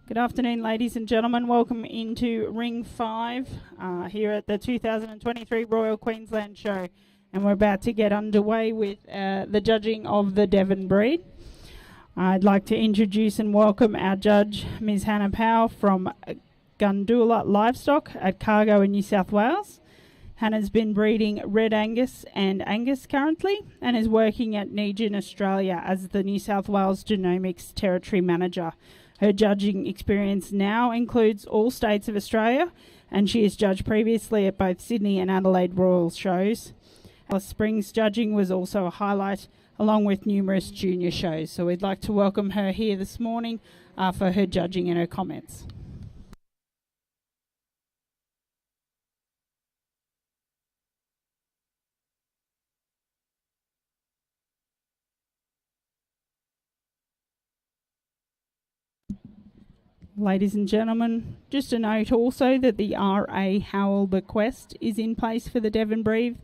Good afternoon, ladies and gentlemen. Welcome into Ring 5 here at the 2023 Royal Queensland Show. And we're about to get underway with the judging of the Devon breed. I'd like to introduce and welcome our judge, Ms. Hannah Powell from Gundula Livestock at Cargo in New South Wales. Hannah's been breeding Red Angus and Angus currently and is working at Negen Australia as the New South Wales Genomics Territory Manager. Her judging experience now includes all states of Australia, and she has judged previously at both Sydney and Adelaide Royal shows. Alice Springs judging was also a highlight, along with numerous junior shows. So we'd like to welcome her here this morning for her judging and her comments. Ladies and gentlemen, just a note also that the R.A. Howell bequest is in place for the Devon breed.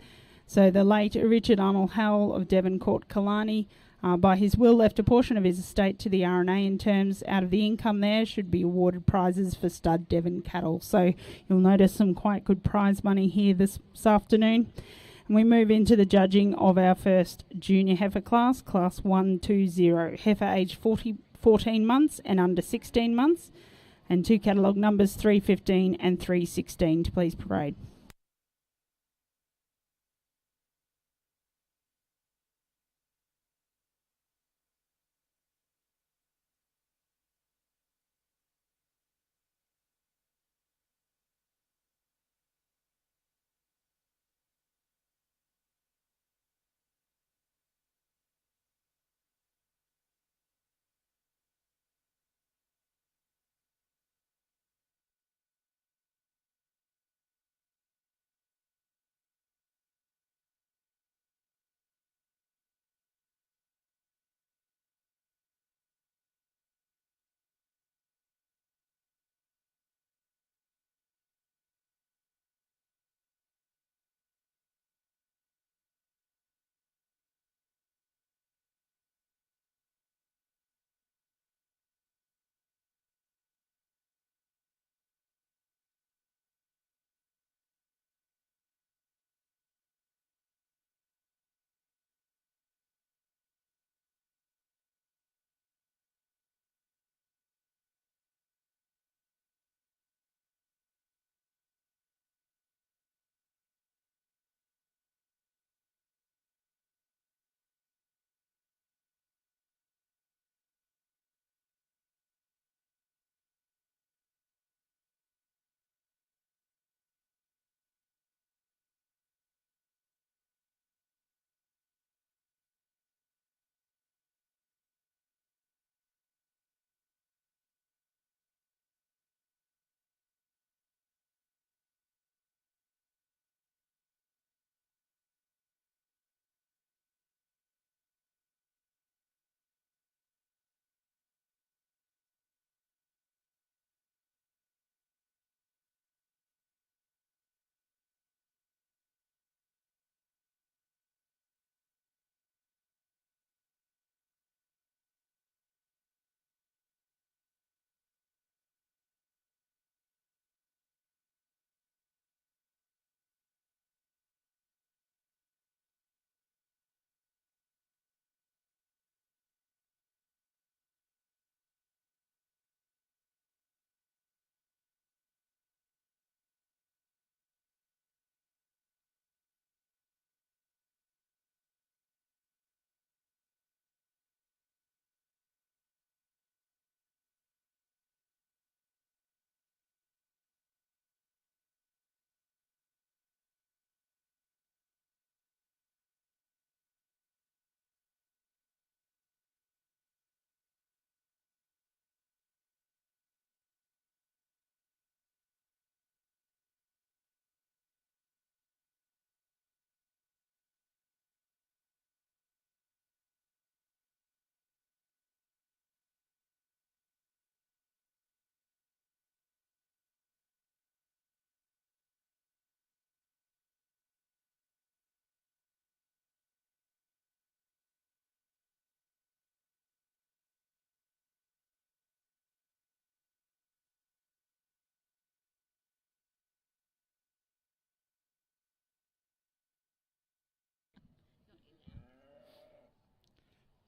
So the late Richard Arnold Howell of Devon Court Killarney, by his will, left a portion of his estate to the R&A in terms out of the income there should be awarded prizes for stud Devon cattle. So you'll notice some quite good prize money here this afternoon. And we move into the judging of our first junior heifer class, class 120, heifer aged 14 months and under 16 months, and two catalogue numbers 315 and 316 to please parade.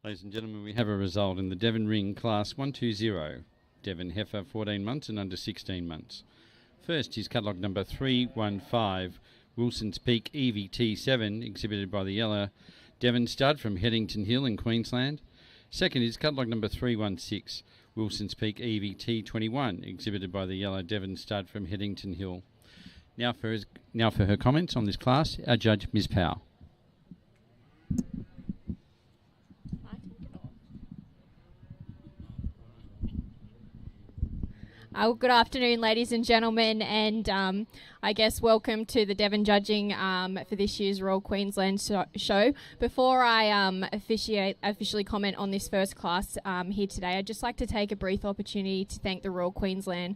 Ladies and gentlemen, we have a result in the Devon Ring Class 120, Devon Heifer 14 months and under 16 months. First is catalogue number 315, Wilson's Peak EVT7, exhibited by the yellow Devon Stud from Headington Hill in Queensland. Second is catalogue number 316, Wilson's Peak EVT21, exhibited by the yellow Devon Stud from Headington Hill. Now for her comments on this class, our judge, Ms. Powell. Good afternoon, ladies and gentlemen, and I guess welcome to the Devon judging for this year's Royal Queensland show. Before I officially comment on this first class here today, I'd just like to take a brief opportunity to thank the Royal Queensland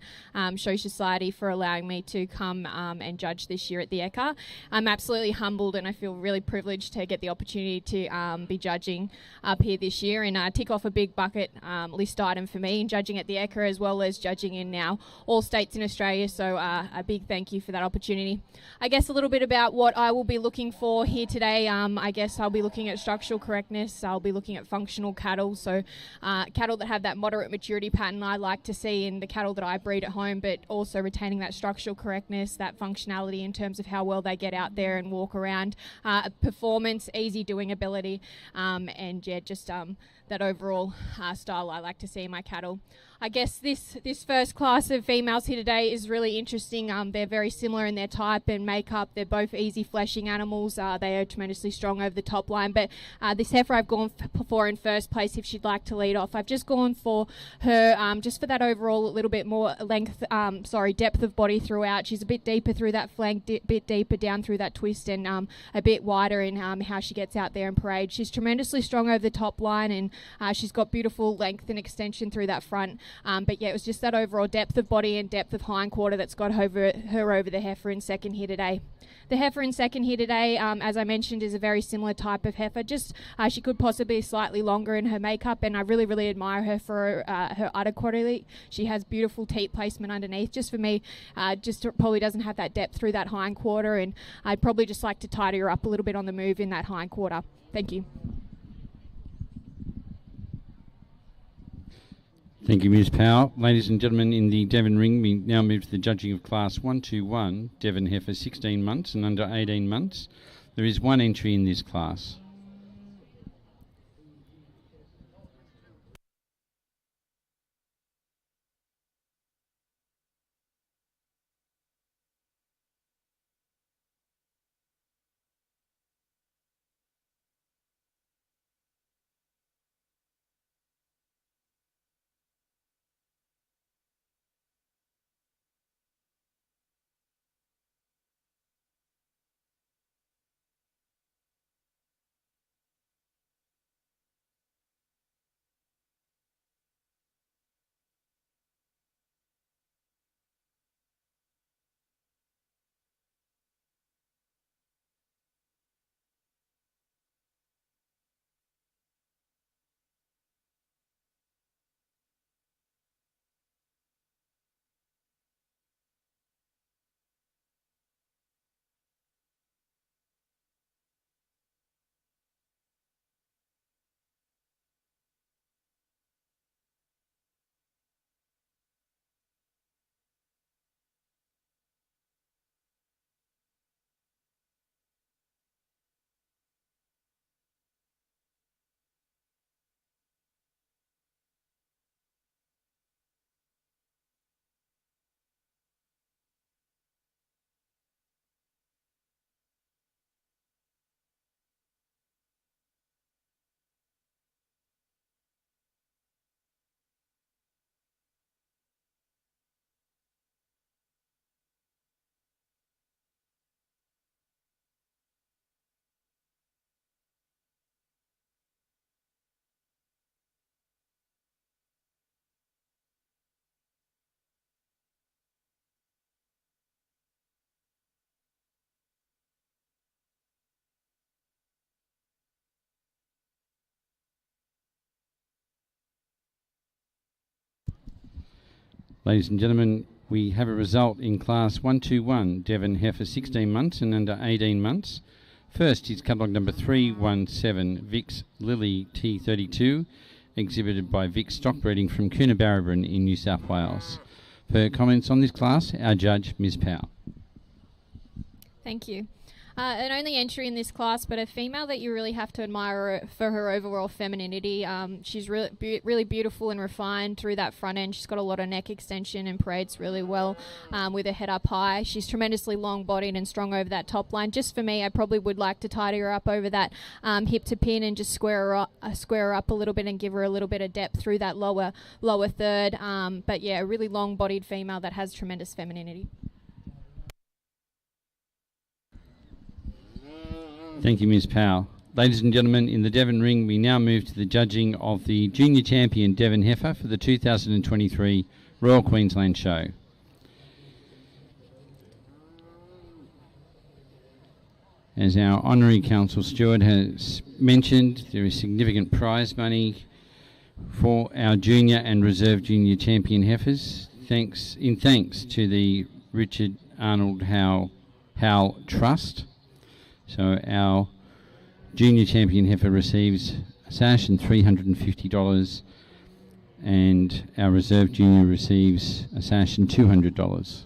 Show Society for allowing me to come and judge this year at the Ekka. I'm absolutely humbled and I feel really privileged to get the opportunity to be judging up here this year and tick off a big bucket list item for me in judging at the Ekka, as well as judging in now all states in Australia, so a big thank you for that opportunity. I guess a little bit about what I will be looking for here today. I guess I'll be looking at structural correctness, I'll be looking at functional cattle, so cattle that have that moderate maturity pattern I like to see in the cattle that I breed at home, but also retaining that structural correctness, that functionality in terms of how well they get out there and walk around, performance, easy doing ability, and yeah, just that overall style I like to see in my cattle. I guess this first class of females here today is really interesting. They're very similar in their type and makeup. They're both easy fleshing animals. They are tremendously strong over the top line. But this heifer I've gone for in first place, if she'd like to lead off. I've just gone for her just for that overall a little bit more depth of body throughout. She's a bit deeper through that flank, bit deeper down through that twist, and a bit wider in how she gets out there and parade. She's tremendously strong over the top line, and she's got beautiful length and extension through that front. But yeah, it was just that overall depth of body and depth of hindquarter that's got her over the heifer in second here today. The heifer in second here today, as I mentioned, is a very similar type of heifer. Just she could possibly be slightly longer in her makeup, and I really, really admire her for her udder quality. She has beautiful teat placement underneath. Just for me, just probably doesn't have that depth through that hindquarter, and I'd probably just like to tidy her up a little bit on the move in that hindquarter. Thank you. Thank you, Ms. Powell. Ladies and gentlemen, in the Devon Ring, we now move to the judging of Class 121, Devon Heifer 16 months and under 18 months. There is one entry in this class. Ladies and gentlemen, we have a result in Class 121, Devon Heifer 16 months and under 18 months. First is catalogue number 317, Vic's Lily T32, exhibited by Vic Stockbreeding from Coonabarabran in New South Wales. For her comments on this class, our judge, Ms. Powell. Thank you. An only entry in this class, but a female that you really have to admire for her overall femininity. She's really beautiful and refined through that front end. She's got a lot of neck extension and parades really well with her head up high. She's tremendously long-bodied and strong over that top line. Just for me, I probably would like to tidy her up over that hip to pin and just square her up a little bit and give her a little bit of depth through that lower third. But yeah, a really long-bodied female that has tremendous femininity. Thank you, Ms. Powell. Ladies and gentlemen, in the Devon Ring, we now move to the judging of the Junior Champion Devon Heifer for the 2023 Royal Queensland Show. As our Honorary Council Steward has mentioned, there is significant prize money for our Junior and Reserve Junior Champion Heifers, thanks to the Richard Arnold Howell Trust. So our Junior Champion Heifer receives a sash and $350, and our Reserve Junior receives a sash and $200.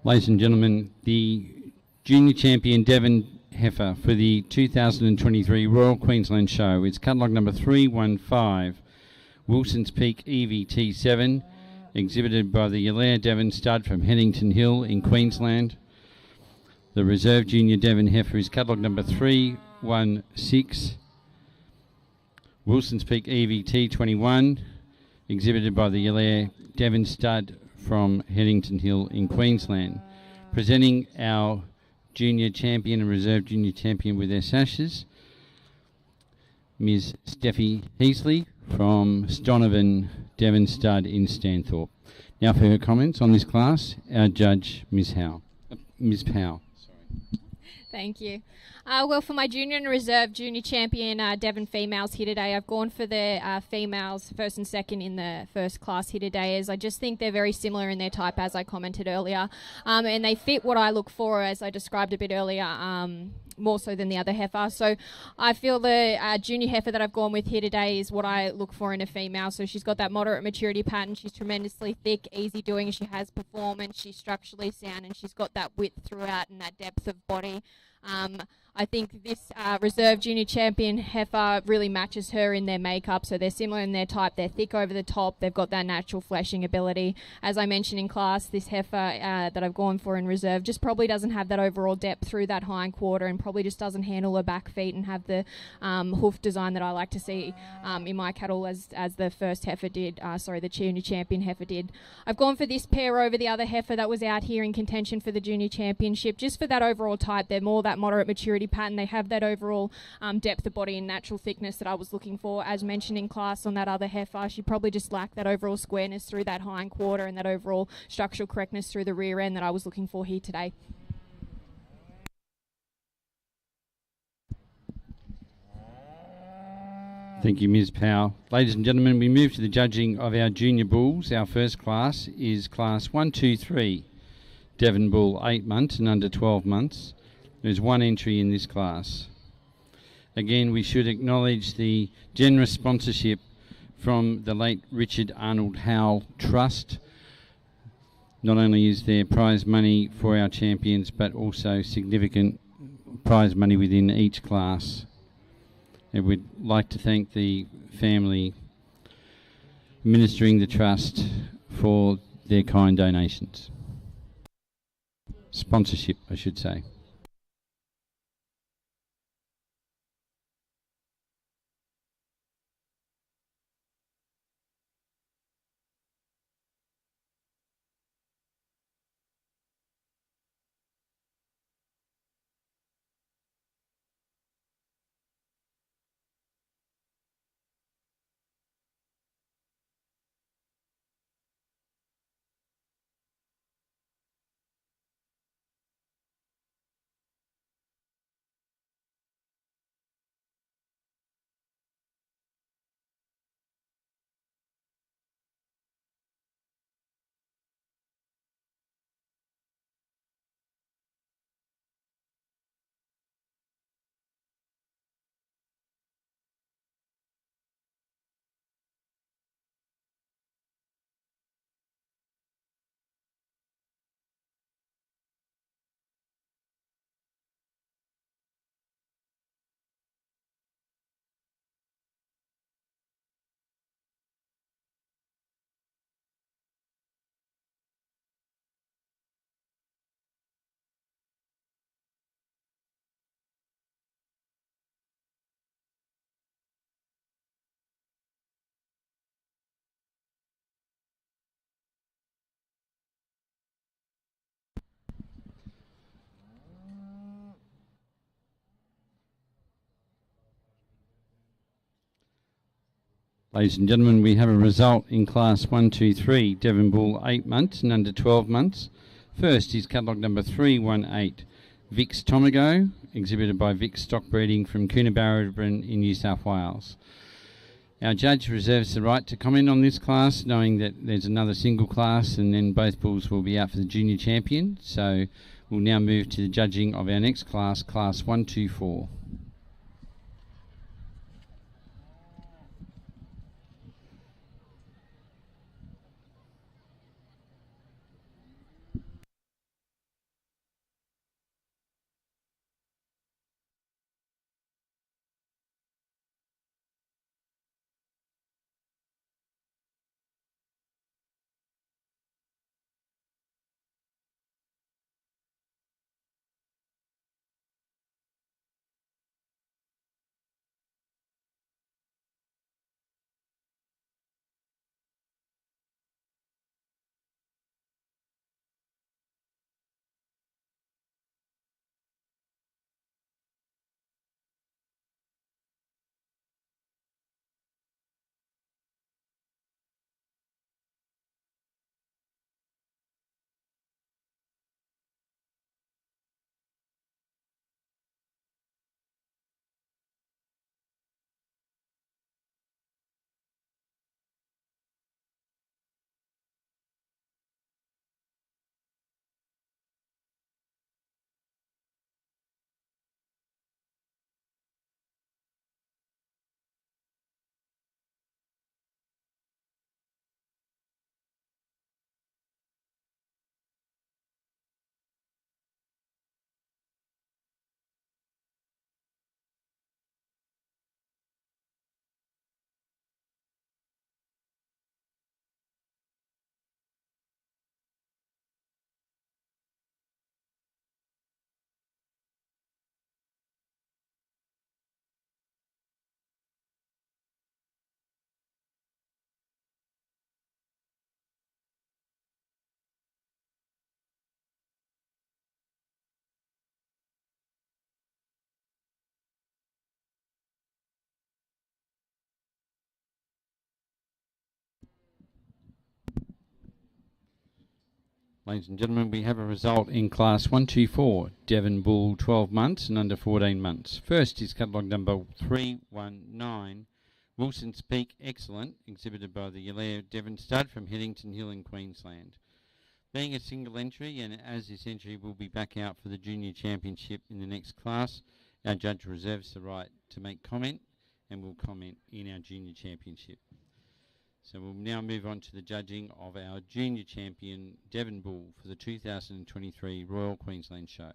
Ladies and gentlemen, the junior champion Devon heifer for the 2023 Royal Queensland Show is catalogue number 315, Wilson's Peak EVT7, exhibited by the Yalea Devon stud from Headington Hill in Queensland. The reserve junior Devon heifer is catalogue number 316, Wilson's Peak EVT21, exhibited by the Yalea Devon stud from Headington Hill in Queensland. Presenting our junior champion and reserve junior champion with their sashes, Ms. Steffi Heasley from Stonovan Devon Stud in Stanthorpe. Now for her comments on this class, our judge, Ms. Powell. Thank you. Well, for my junior and reserve junior champion Devon females here today, I've gone for the females first and second in the first class here today, as I just think they're very similar in their type, as I commented earlier, and they fit what I look for, as I described a bit earlier, more so than the other heifer. So I feel the junior heifer that I've gone with here today is what I look for in a female. So she's got that moderate maturity pattern, she's tremendously thick, easy doing, she has performance, she's structurally sound, and she's got that width throughout and that depth of body. I think this reserve junior champion heifer really matches her in their makeup, so they're similar in their type. They're thick over the top, they've got that natural fleshing ability. As I mentioned in class, this heifer that I've gone for in reserve just probably doesn't have that overall depth through that hind quarter, and probably just doesn't handle her back feet and have the hoof design that I like to see in my cattle, as the first heifer did, the junior champion heifer did. I've gone for this pair over the other heifer that was out here in contention for the junior championship, just for that overall type. They're more that moderate maturity pattern. They have that overall depth of body and natural thickness that I was looking for. As mentioned in class on that other heifer, she probably just lacked that overall squareness through that hind quarter and that overall structural correctness through the rear end that I was looking for here today. Thank you, Ms. Powell. Ladies and gentlemen, we move to the judging of our junior bulls. Our first class is class 123, Devon Bull 8 months and under 12 months. There's one entry in this class. Again, we should acknowledge the generous sponsorship from the late Richard Arnold Howell Trust. Not only is there prize money for our champions, but also significant prize money within each class. And we'd like to thank the family administering the trust for their kind donations. Sponsorship, I should say. Ladies and gentlemen, we have a result in class 123, Devon Bull 8 months and under 12 months. First is catalogue number 318, Vix Tomago, exhibited by Vix Stockbreeding from Coonabarabran in New South Wales. Our judge reserves the right to comment on this class, knowing that there's another single class and then both bulls will be out for the junior champion. So we'll now move to the judging of our next class, class 124. Ladies and gentlemen, we have a result in Class 124, Devon Bull 12 months and under 14 months. First is catalogue number 319, Wilson's Peak Excellent, exhibited by the Yalea Devon Stud from Headington Hill in Queensland. Being a single entry, and as this entry will be back out for the Junior Championship in the next class, our judge reserves the right to make comment and will comment in our Junior Championship. So we'll now move on to the judging of our Junior Champion Devon Bull for the 2023 Royal Queensland Show.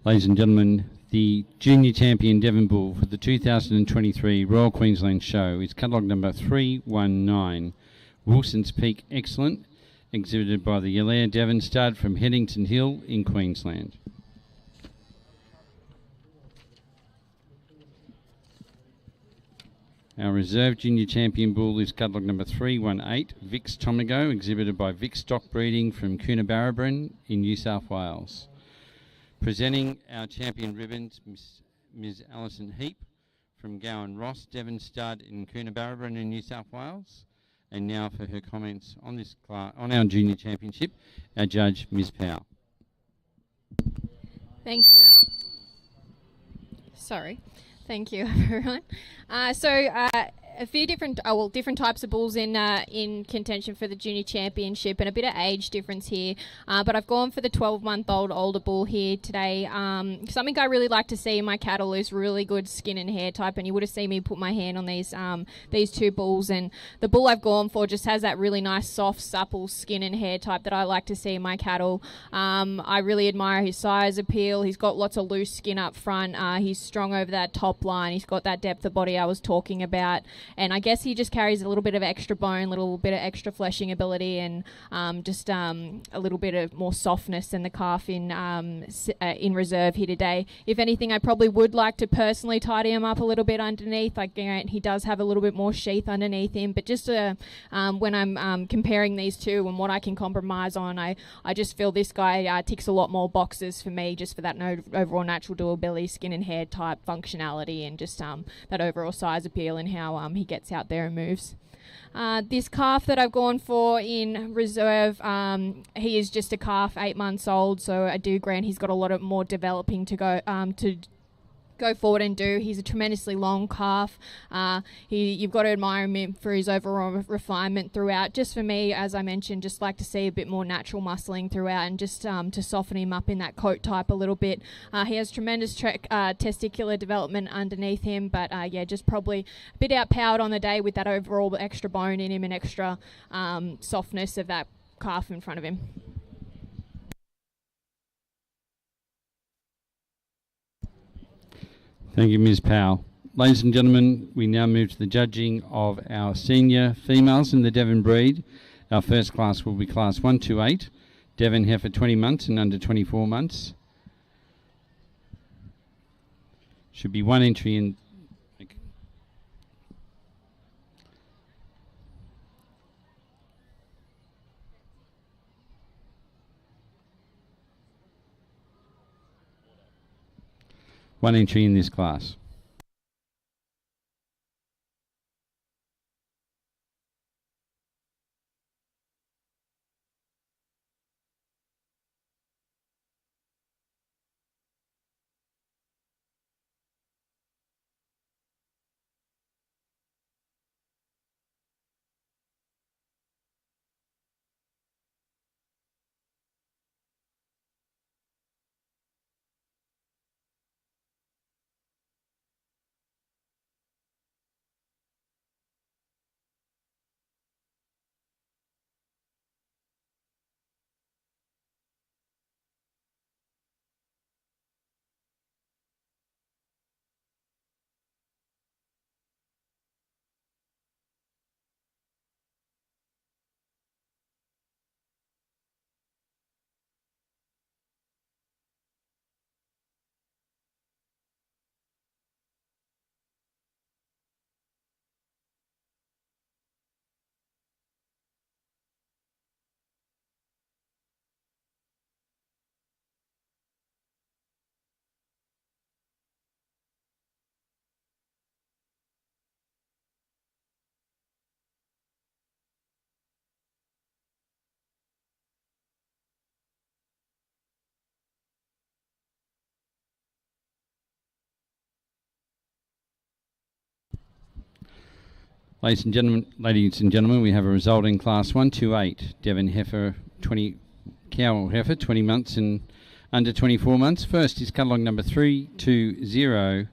Ladies and gentlemen, The Junior Champion Devon Bull for the 2023 Royal Queensland Show is catalogue number 319, Wilson's Peak Excellent, exhibited by the Yalea Devon stud from Headington Hill in Queensland. Our reserve Junior Champion Bull is catalogue number 318, Vix Tomigo, exhibited by Vix Stock Breeding from Coonabarabran in New South Wales. Presenting our champion ribbons, Ms. Alison Heap from Gowan Ross, Devon stud in Coonabarabran in New South Wales. And now for her comments on this on our Junior Championship, our judge, Ms. Powell. Thank you. Sorry. Thank you, everyone. A few different types of bulls in contention for the Junior Championship, and a bit of age difference here. But I've gone for the 12-month-old older bull here today. Something I really like to see in my cattle is really good skin and hair type, and you would have seen me put my hand on these two bulls, and the bull I've gone for just has that really nice, soft, supple skin and hair type that I like to see in my cattle. I really admire his size appeal. He's got lots of loose skin up front. He's strong over that top line. He's got that depth of body I was talking about. And I guess he just carries a little bit of extra bone, a little bit of extra fleshing ability, and just a little bit of more softness than the calf in reserve here today. If anything, I probably would like to personally tidy him up a little bit underneath. Like, you know, he does have a little bit more sheath underneath him, but just when I'm comparing these two and what I can compromise on, I just feel this guy ticks a lot more boxes for me, just for that overall natural durability, skin and hair type functionality, and just that overall size appeal and how he gets out there and moves. This calf that I've gone for in reserve, he is just a calf, 8 months old, so I do grant he's got a lot of more developing to go forward and do. He's a tremendously long calf. You've got to admire him for his overall refinement throughout. Just for me, as I mentioned, just like to see a bit more natural muscling throughout, and just to soften him up in that coat type a little bit. He has tremendous testicular development underneath him, but yeah, just probably a bit outpowered on the day with that overall extra bone in him and extra softness of that calf in front of him. Thank you, Ms. Powell. Ladies and gentlemen, we now move to the judging of our senior females in the Devon breed. Our first class will be class 128, Devon heifer 20 months and under 24 months. Should be one entry in. One entry in this class. Ladies and gentlemen, we have a result in class 128, Devon heifer 20, cow heifer 20 months and under 24 months. First is catalogue number 320,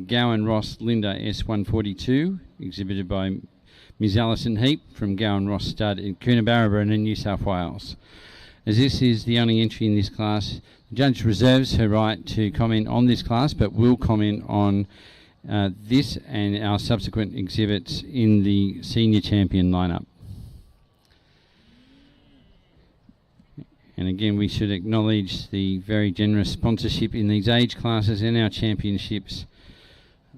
Gowan Ross Linda S142, exhibited by Ms. Alison Heap from Gowan Ross Stud in Coonabarabran in New South Wales. As this is the only entry in this class, the judge reserves her right to comment on this class, but will comment on this and our subsequent exhibits in the senior champion lineup. And again, we should acknowledge the very generous sponsorship in these age classes and our championships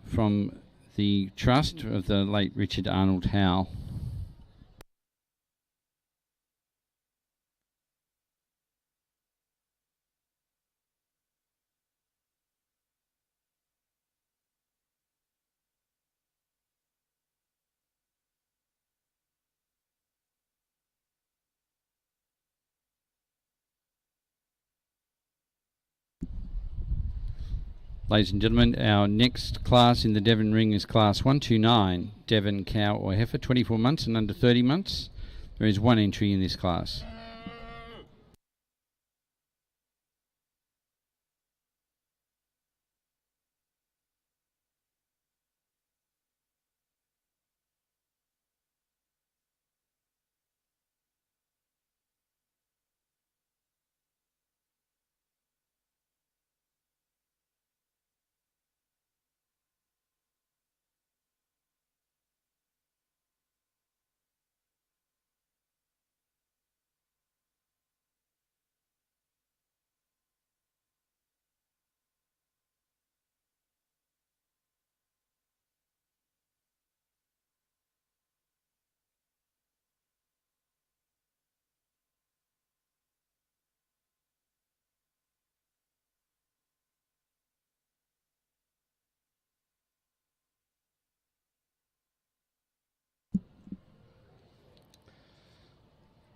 from the trust of the late Richard Arnold Howe. Ladies and gentlemen, our next class in the Devon ring is class 129, Devon cow or heifer, 24 months and under 30 months. There is one entry in this class.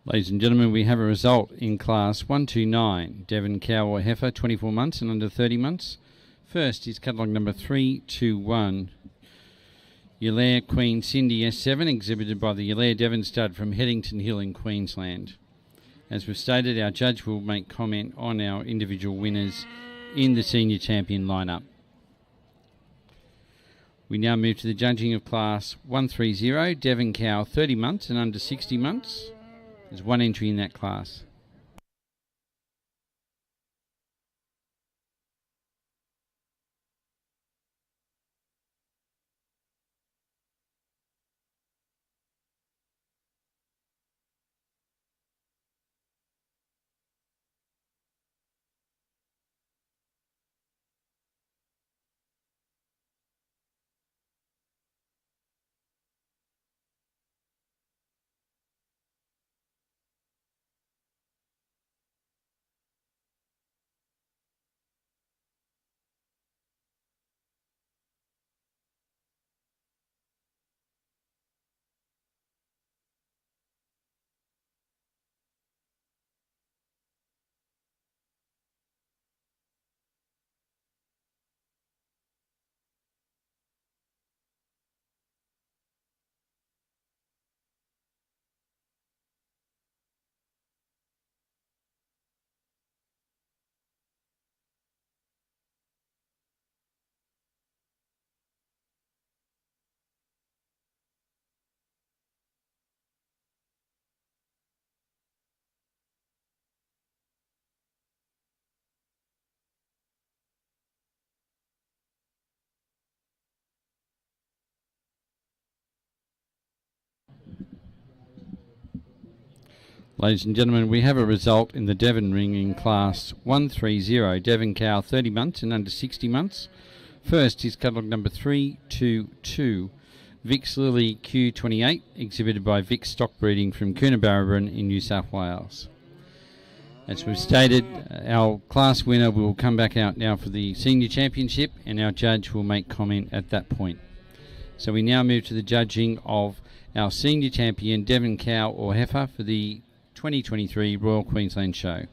Ladies and gentlemen, we have a result in class 129, Devon cow or heifer, 24 months and under 30 months. First is catalogue number 321, Yalare Queen Cindy S7, exhibited by the Yalare Devon stud from Headington Hill in Queensland. As we've stated, our judge will make comment on our individual winners in the senior champion lineup. We now move to the judging of class 130, Devon cow, 30 months and under 60 months. There's one entry in that class. Ladies and gentlemen, we have a result in the Devon ring in class 130, Devon cow, 30 months and under 60 months. First is catalogue number 322, Vic's Lily Q28, exhibited by Vic Stock Breeding from Coonabarabran in New South Wales. As we've stated, our class winner will come back out now for the senior championship, and our judge will make comment at that point. So we now move to the judging of our senior champion, Devon cow or heifer, for the 2023 Royal Queensland Show.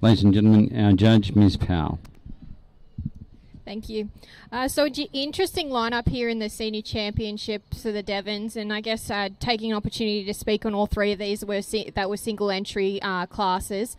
Ladies and gentlemen, our judge, Ms. Powell. Thank you. So interesting lineup here in the senior championships for the Devons, and I guess taking an opportunity to speak on all three of these that were single entry entrance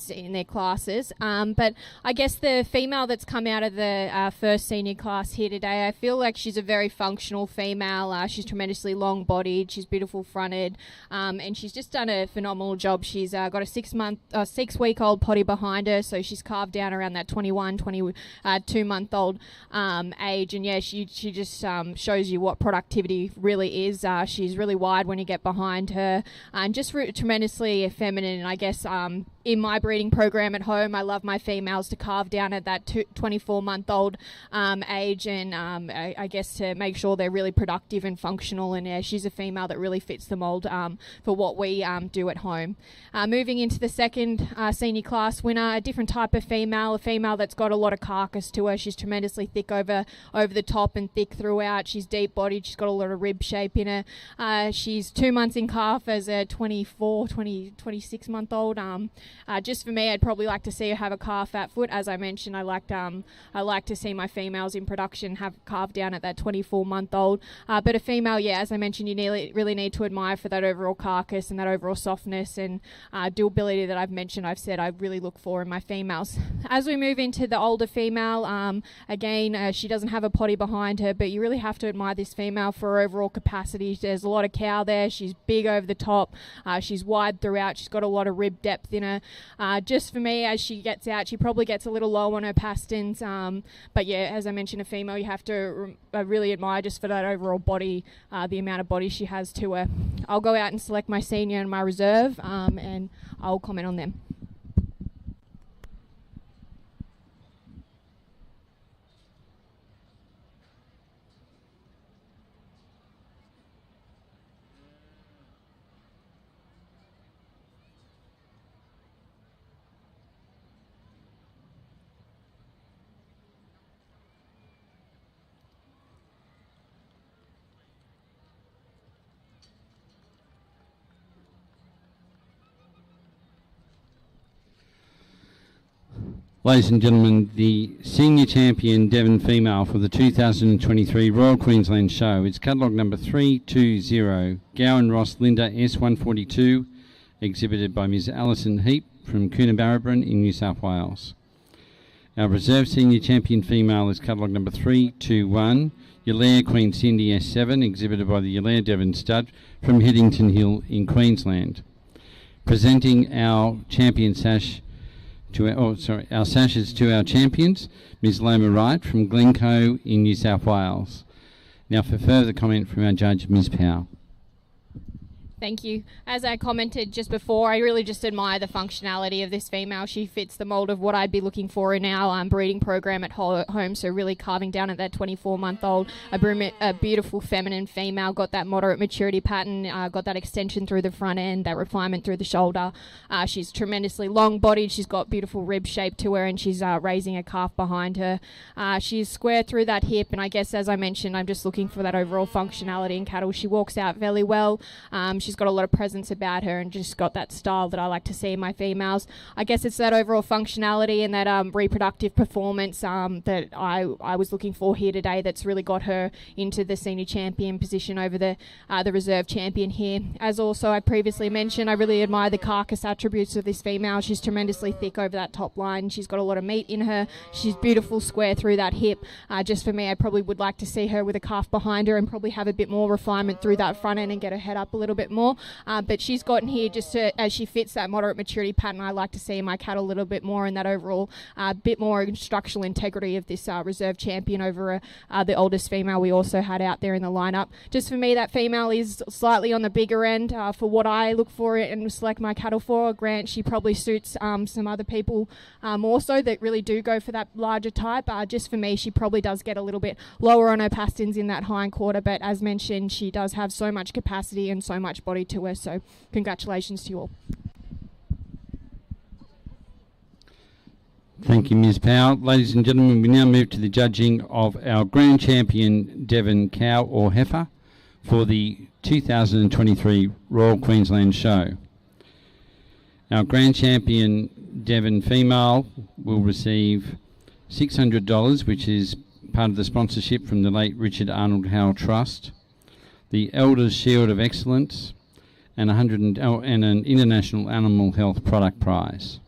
in their classes. But I guess the female that's come out of the first senior class here today, I feel like she's a very functional female. She's tremendously long-bodied, she's beautiful fronted, and she's just done a phenomenal job. She's got a 6-week-old potty behind her, so she's carved down around that 22-month-old age, and yeah, she just shows you what productivity really is. She's really wide when you get behind her, and just tremendously feminine. And I guess in my breeding program at home, I love my females to carve down at that 24-month-old age, and I guess to make sure they're really productive and functional. And yeah, she's a female that really fits the mould for what we do at home. Moving into the second senior class winner, a different type of female, a female that's got a lot of carcass to her. She's tremendously thick over the top and thick throughout. She's deep-bodied. She's got a lot of rib shape in her. She's 2 months in calf as a 26-month-old. Just for me, I'd probably like to see her have a calf at foot. As I mentioned, I like to see my females in production have calved down at that 24-month-old. But a female, yeah, as I mentioned, you really need to admire for that overall carcass and that overall softness and durability that I've said I really look for in my females. As we move into the older female, again, she doesn't have a potty behind her, but you really have to admire this female for her overall capacity. There's a lot of cow there. She's big over the top. She's wide throughout. She's got a lot of rib depth in her. Just for me, as she gets out, she probably gets a little low on her pastins. But yeah, as I mentioned, a female, you have to really admire just for that overall body, the amount of body she has to her. I'll go out and select my senior and my reserve, and I'll comment on them. Ladies and gentlemen, the senior champion Devon female for the 2023 Royal Queensland Show is catalogue number 320, Gowan Ross Linda S142, exhibited by Ms Alison Heap from Coonabarabran in New South Wales. Our reserve senior champion female is catalogue number 321, Yalea Queen Cindy S7, exhibited by the Yalea Devon Stud from Headington Hill in Queensland. Presenting our champion sash our sashes to our champions, Ms Loma Wright from Glencoe in New South Wales. Now for further comment from our judge, Ms Powell. Thank you. As I commented just before, I really just admire the functionality of this female. She fits the mould of what I'd be looking for in our breeding program at home, so really carving down at that 24-month-old, a beautiful feminine female, got that moderate maturity pattern, got that extension through the front end, that refinement through the shoulder. She's tremendously long-bodied, she's got beautiful rib shape to her, and she's raising a calf behind her. She's square through that hip, and I guess, as I mentioned, I'm just looking for that overall functionality in cattle. She walks out very well. She's got a lot of presence about her and just got that style that I like to see in my females. I guess it's that overall functionality and that reproductive performance that I was looking for here today that's really got her into the senior champion position over the reserve champion here. As also I previously mentioned, I really admire the carcass attributes of this female. She's tremendously thick over that top line. She's got a lot of meat in her. She's beautiful square through that hip. Just for me, I probably would like to see her with a calf behind her and probably have a bit more refinement through that front end and get her head up a little bit more. But she's gotten here just as she fits that moderate maturity pattern. I like to see in my cattle a little bit more and that overall bit more structural integrity of this reserve champion over the oldest female we also had out there in the lineup. Just for me, that female is slightly on the bigger end for what I look for and select my cattle for. Grant, she probably suits some other people more so that really do go for that larger type. Just for me, she probably does get a little bit lower on her pastins in that hind quarter, but as mentioned, she does have so much capacity and so much body to her, so congratulations to you all. Thank you, Ms Powell. Ladies and gentlemen, we now move to the judging of our grand champion Devon cow or heifer for the 2023 Royal Queensland Show. Our grand champion Devon female will receive $600, which is part of the sponsorship from the late Richard Arnold Howe Trust, the Elders Shield of Excellence, and and an International Animal Health Product Prize.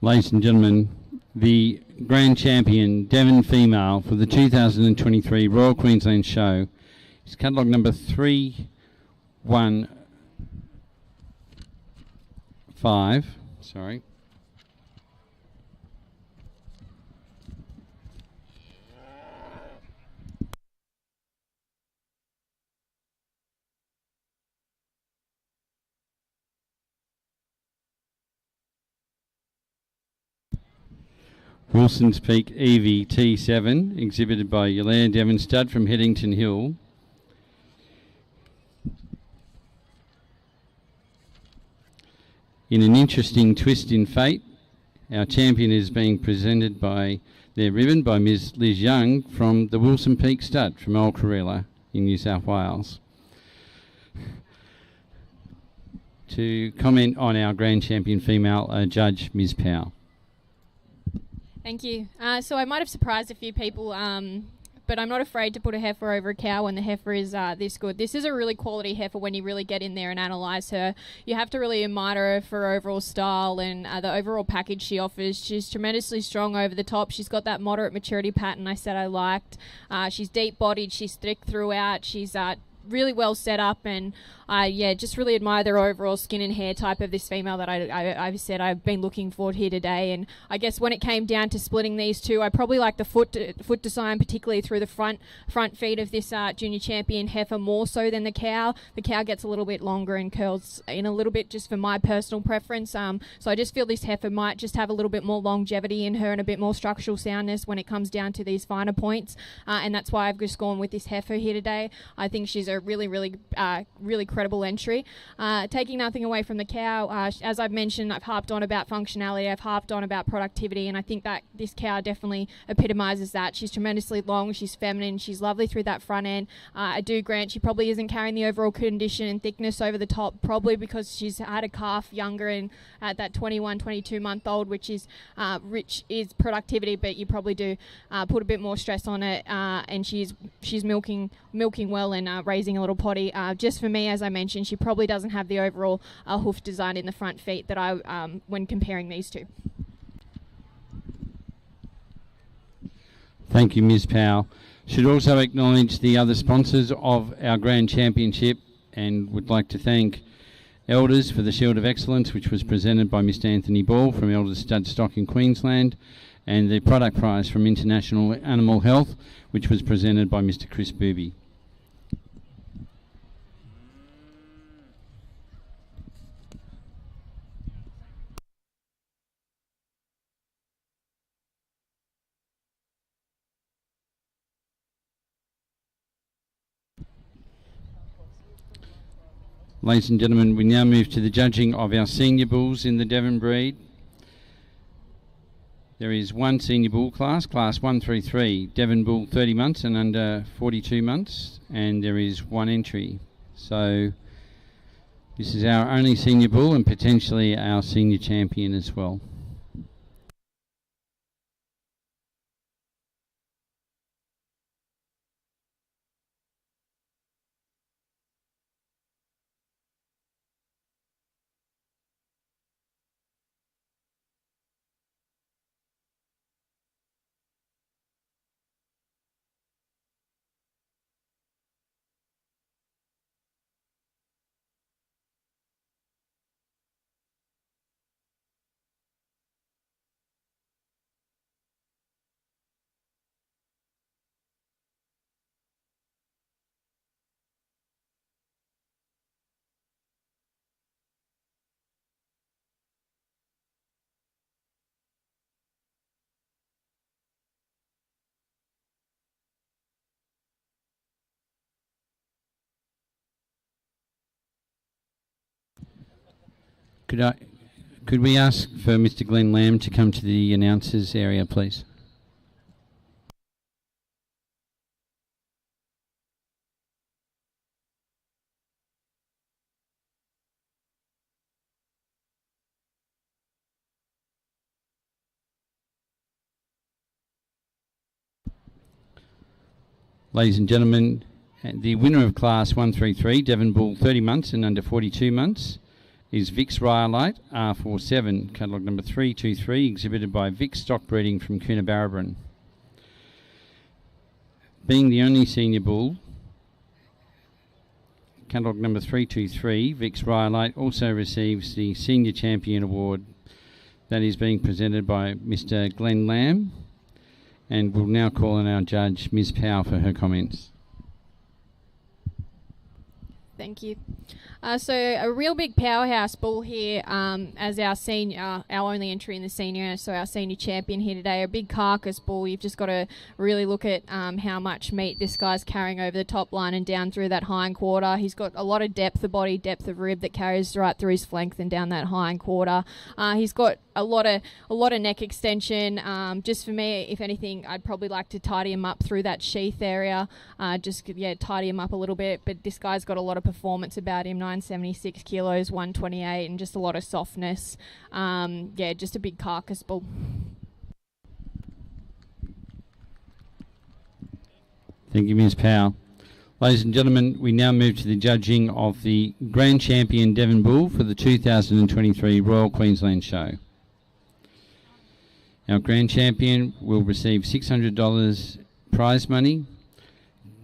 Ladies and gentlemen, the grand champion Devon female for the 2023 Royal Queensland Show is catalogue number 315. Sorry. Wilson's Peak Evie T7, exhibited by Yolea Devon Stud from Headington Hill. In an interesting twist in fate, our champion is being presented by their ribbon by Ms Liz Young from the Wilson Peak Stud from Old Karela in New South Wales. To comment on our grand champion female, Judge Ms Powell. Thank you. So I might have surprised a few people, but I'm not afraid to put a heifer over a cow when the heifer is this good. This is a really quality heifer when you really get in there and analyse her. You have to really admire her for her overall style and the overall package she offers. She's tremendously strong over the top. She's got that moderate maturity pattern I said I liked. She's deep-bodied. She's thick throughout. She's really well set up, and just really admire the overall skin and hair type of this female that I've said I've been looking for here today. And I guess when it came down to splitting these two, I probably like the foot design, particularly through the front feet of this junior champion heifer more so than the cow. The cow gets a little bit longer and curls in a little bit just for my personal preference. So I just feel this heifer might just have a little bit more longevity in her and a bit more structural soundness when it comes down to these finer points. And that's why I've just gone with this heifer here today. I think she's a really credible entry. Taking nothing away from the cow, as I've mentioned, I've harped on about functionality, I've harped on about productivity, and I think that this cow definitely epitomises that. She's tremendously long, she's feminine, she's lovely through that front end. I do grant she probably isn't carrying the overall condition and thickness over the top, probably because she's had a calf younger and at that 21, 22 month old, which is rich is productivity, but you probably do put a bit more stress on it, and she's milking well and raising a little potty. Just for me, as I mentioned, she probably doesn't have the overall hoof design in the front feet that I when comparing these two. Thank you, Ms Powell. Should also acknowledge the other sponsors of our Grand Championship and would like to thank Elders for the Shield of Excellence, which was presented by Mr Anthony Ball from Elders Stud Stock in Queensland, and the product prize from International Animal Health, which was presented by Mr Chris Booby. Ladies and gentlemen, we now move to the judging of our senior bulls in the Devon breed. There is one senior bull class 133, Devon bull 30 months and under 42 months, and there is one entry. So this is our only senior bull and potentially our senior champion as well. Could we ask for Mr Glenn Lamb to come to the announcers area, please? Ladies and gentlemen, the winner of Class 133, Devon Bull 30 months and under 42 months, is Vic's Rhyolite R47, catalogue number 323, exhibited by Vic Stock Breeding from Coonabarabran. Being the only senior bull, catalogue number 323, Vic's Rhyolite, also receives the Senior Champion Award that is being presented by Mr. Glenn Lamb, and we'll now call on our judge, Ms. Powell, for her comments. Thank you. So a real big powerhouse bull here as our senior, our only entry in the senior, so our senior champion here today. A big carcass bull. You've just got to really look at how much meat this guy's carrying over the top line and down through that hind quarter. He's got a lot of depth of body, depth of rib that carries right through his flank and down that hind quarter. He's got a lot of neck extension. Just for me, if anything, I'd probably like to tidy him up through that sheath area. Tidy him up a little bit. But this guy's got a lot of performance about him. 976 kilos, 128, and just a lot of softness. Just a big carcass bull. Thank you, Ms. Powell. Ladies and gentlemen, we now move to the judging of the Grand Champion Devon Bull for the 2023 Royal Queensland Show. Our Grand Champion will receive $600 prize money,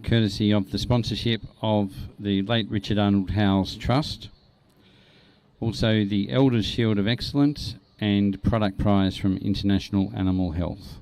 courtesy of the sponsorship of the late Richard Arnold Howells Trust. Also the Elders Shield of Excellence and product prize from International Animal Health.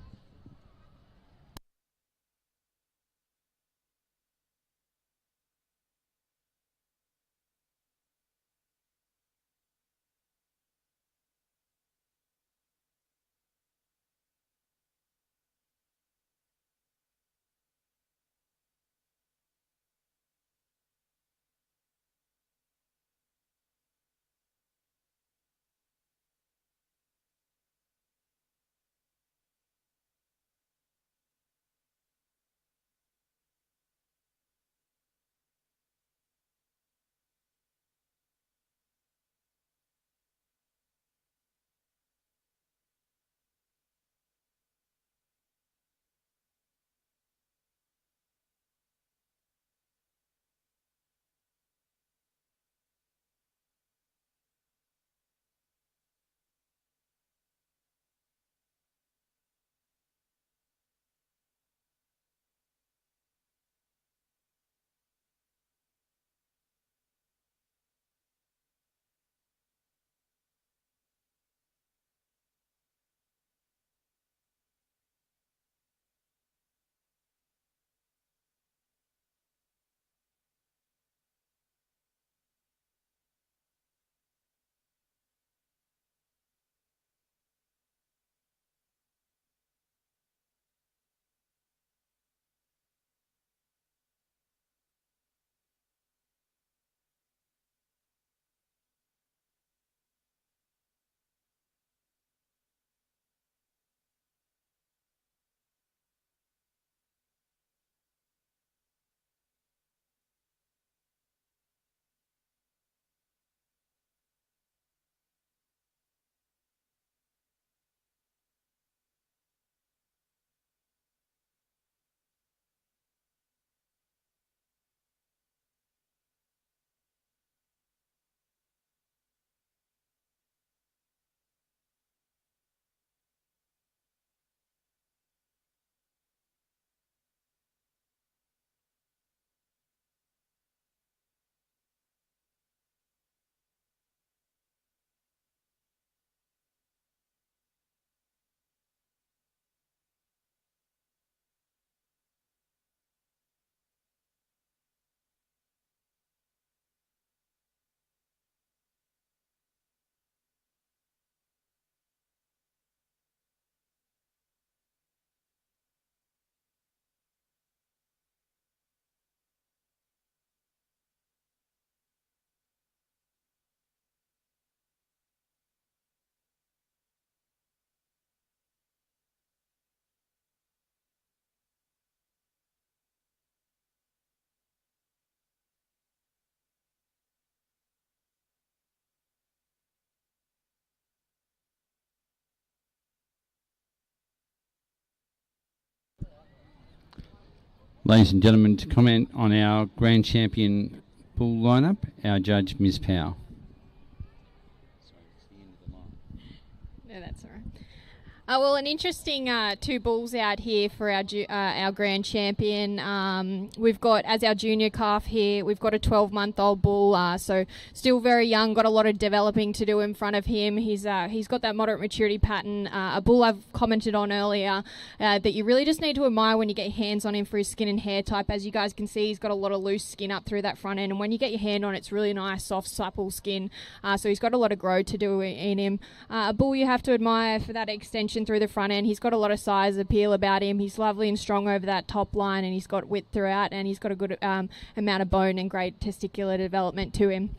Ladies and gentlemen, to comment on our Grand Champion Bull lineup, our judge, Ms. Powell. Well, an interesting two bulls out here for our grand champion. We've got, as our junior calf here, we've got a 12-month-old bull, so still very young, got a lot of developing to do in front of him. He's got that moderate maturity pattern. A bull I've commented on earlier that you really just need to admire when you get your hands on him for his skin and hair type. As you guys can see, he's got a lot of loose skin up through that front end, and when you get your hand on it, it's really nice, soft, supple skin. So he's got a lot of grow to do in him. A bull you have to admire for that extension through the front end. He's got a lot of size appeal about him. He's lovely and strong over that top line, and he's got width throughout, and he's got a good amount of bone and great testicular development to him.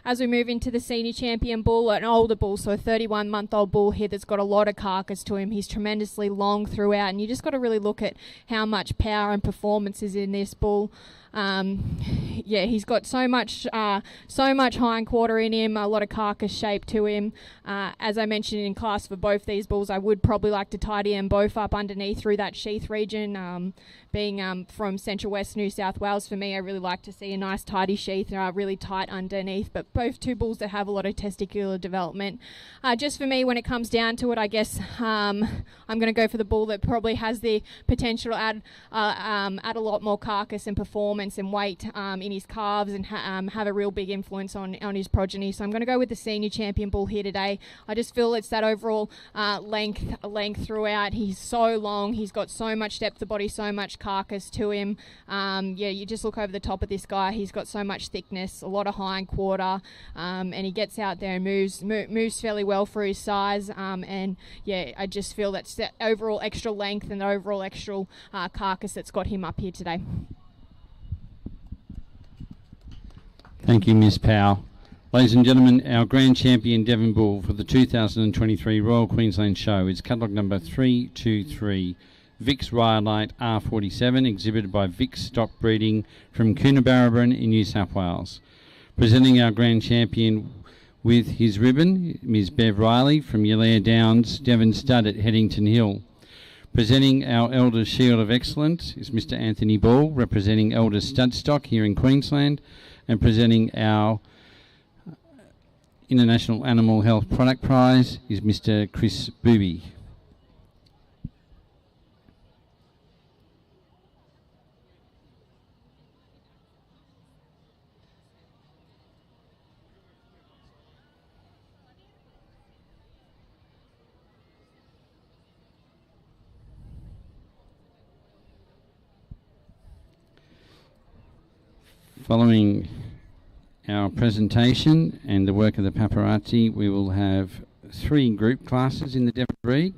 As we move into the senior champion bull, an older bull, so a 31-month-old bull here that's got a lot of carcass to him. He's tremendously long throughout, and you just got to really look at how much power and performance is in this bull. He's got so much hind quarter in him, a lot of carcass shape to him. As I mentioned in class for both these bulls, I would probably like to tidy them both up underneath through that sheath region. Being from Central West New South Wales, for me, I really like to see a nice tidy sheath, really tight underneath. But both two bulls that have a lot of testicular development. Just for me, when it comes down to it, I guess I'm going to go for the bull that probably has the potential to add a lot more carcass and performance and weight in his calves and have a real big influence on his progeny. So I'm going to go with the senior champion bull here today. I just feel it's that overall length throughout. He's so long. He's got so much depth of body, so much carcass to him. You just look over the top of this guy. He's got so much thickness, a lot of hind quarter, and he gets out there and moves fairly well for his size. I just feel that's that overall extra length and the overall extra carcass that's got him up here today. Thank you, Ms. Powell. Ladies and gentlemen, our grand champion Devon Bull for the 2023 Royal Queensland Show is catalogue number 323, Vic's Rhyolite R47, exhibited by Vic's Stock Breeding from Coonabarabran in New South Wales. Presenting our grand champion with his ribbon, Ms. Bev Riley from Yalea Downs, Devon Stud at Headington Hill. Presenting our Elders Shield of Excellence is Mr. Anthony Ball, representing Elders Stud Stock here in Queensland, and presenting our International Animal Health Product Prize is Mr. Chris Booby. Following our presentation and the work of the paparazzi, we will have 3 group classes in the Devon breed.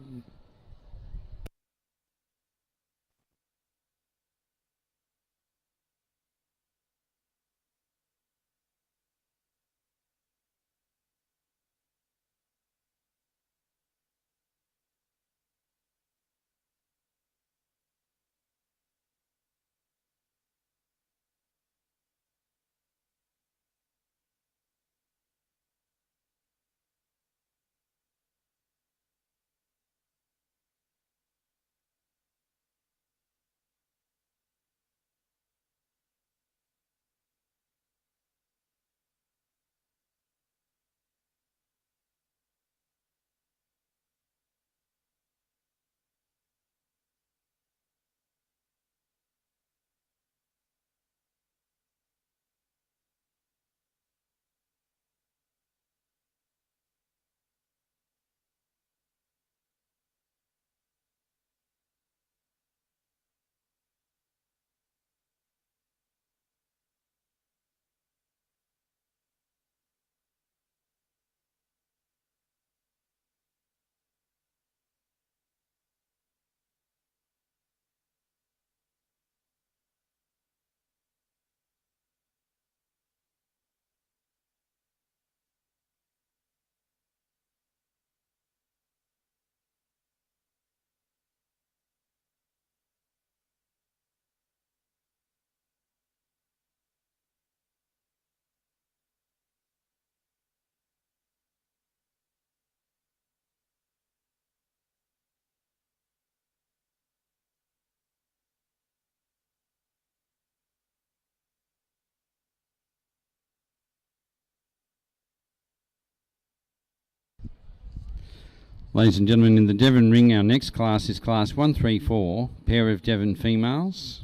Ladies and gentlemen, in the Devon ring, our next class is class 134, pair of Devon females.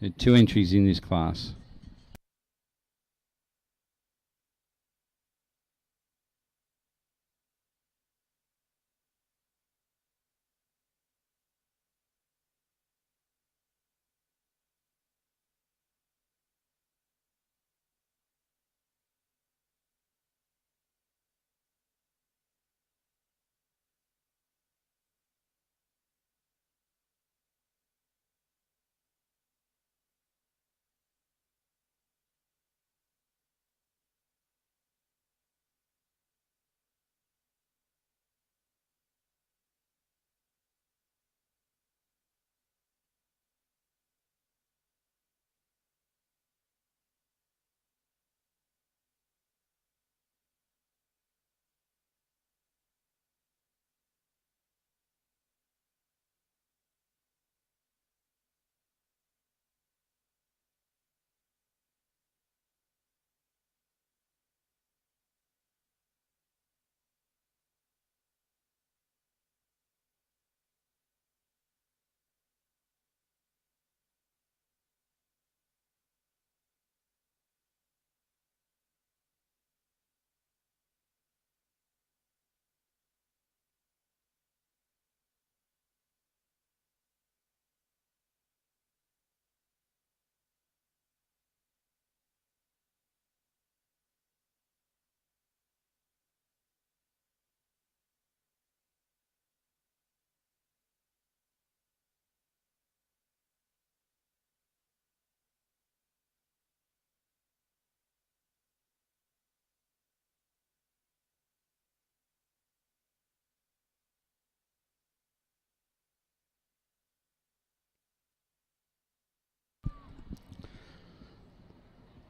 There are 2 entries in this class.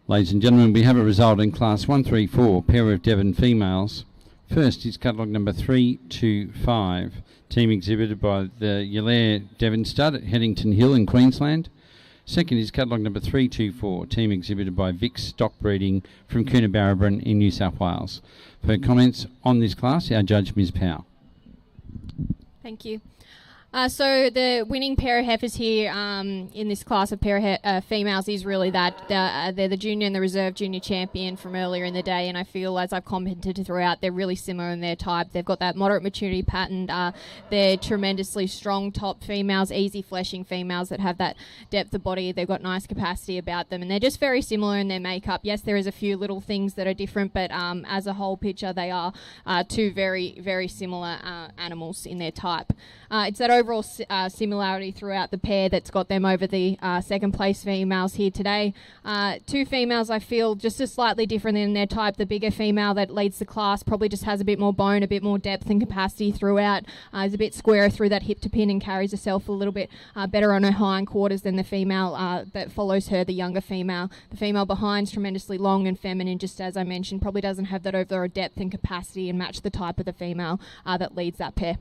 Ladies and gentlemen, we have a result in class 134, pair of Devon females. First is catalogue number 325, team exhibited by the Yalair Devon Stud at Headington Hill in Queensland. Second is catalogue number 324, team exhibited by Vic's Stock Breeding from Coonabarabran in New South Wales. For comments on this class, our judge, Ms. Powell. Thank you. So the winning pair of heifers here in this class of pair of females is really that they're the junior and the reserve junior champion from earlier in the day, and I feel, as I've commented throughout, they're really similar in their type. They've got that moderate maturity pattern. They're tremendously strong top females, easy fleshing females that have that depth of body. They've got nice capacity about them, and they're just very similar in their makeup. Yes, there is a few little things that are different, but as a whole picture, they are 2 very, very similar animals in their type. It's that overall similarity throughout the pair that's got them over the second place females here today. 2 females I feel just as slightly different in their type. The bigger female that leads the class probably just has a bit more bone, a bit more depth and capacity throughout. Is a bit squarer through that hip to pin and carries herself a little bit better on her hindquarters than the female that follows her, the younger female. The female behind's tremendously long and feminine, just as I mentioned, probably doesn't have that overall depth and capacity and match the type of the female that leads that pair.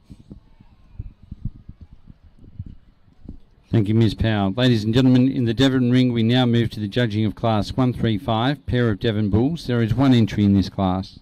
Thank you, Ms. Powell. Ladies and gentlemen, in the Devon ring, we now move to the judging of class 135, pair of Devon bulls. There is 1 entry in this class.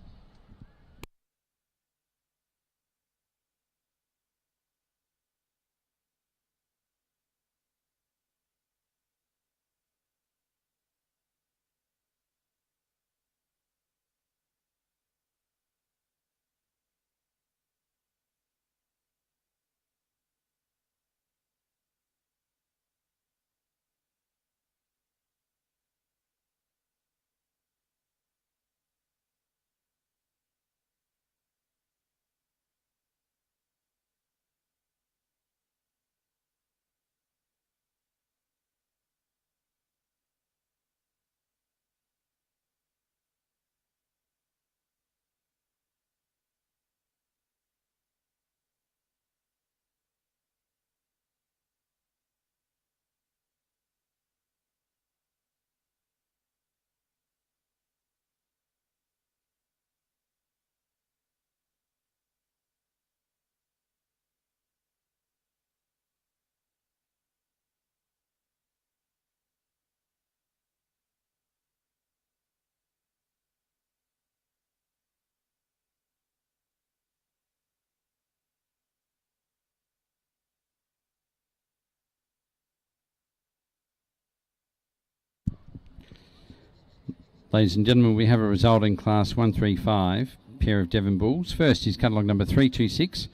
Ladies and gentlemen, we have a result in Class 135, pair of Devon bulls. First is catalogue number 326,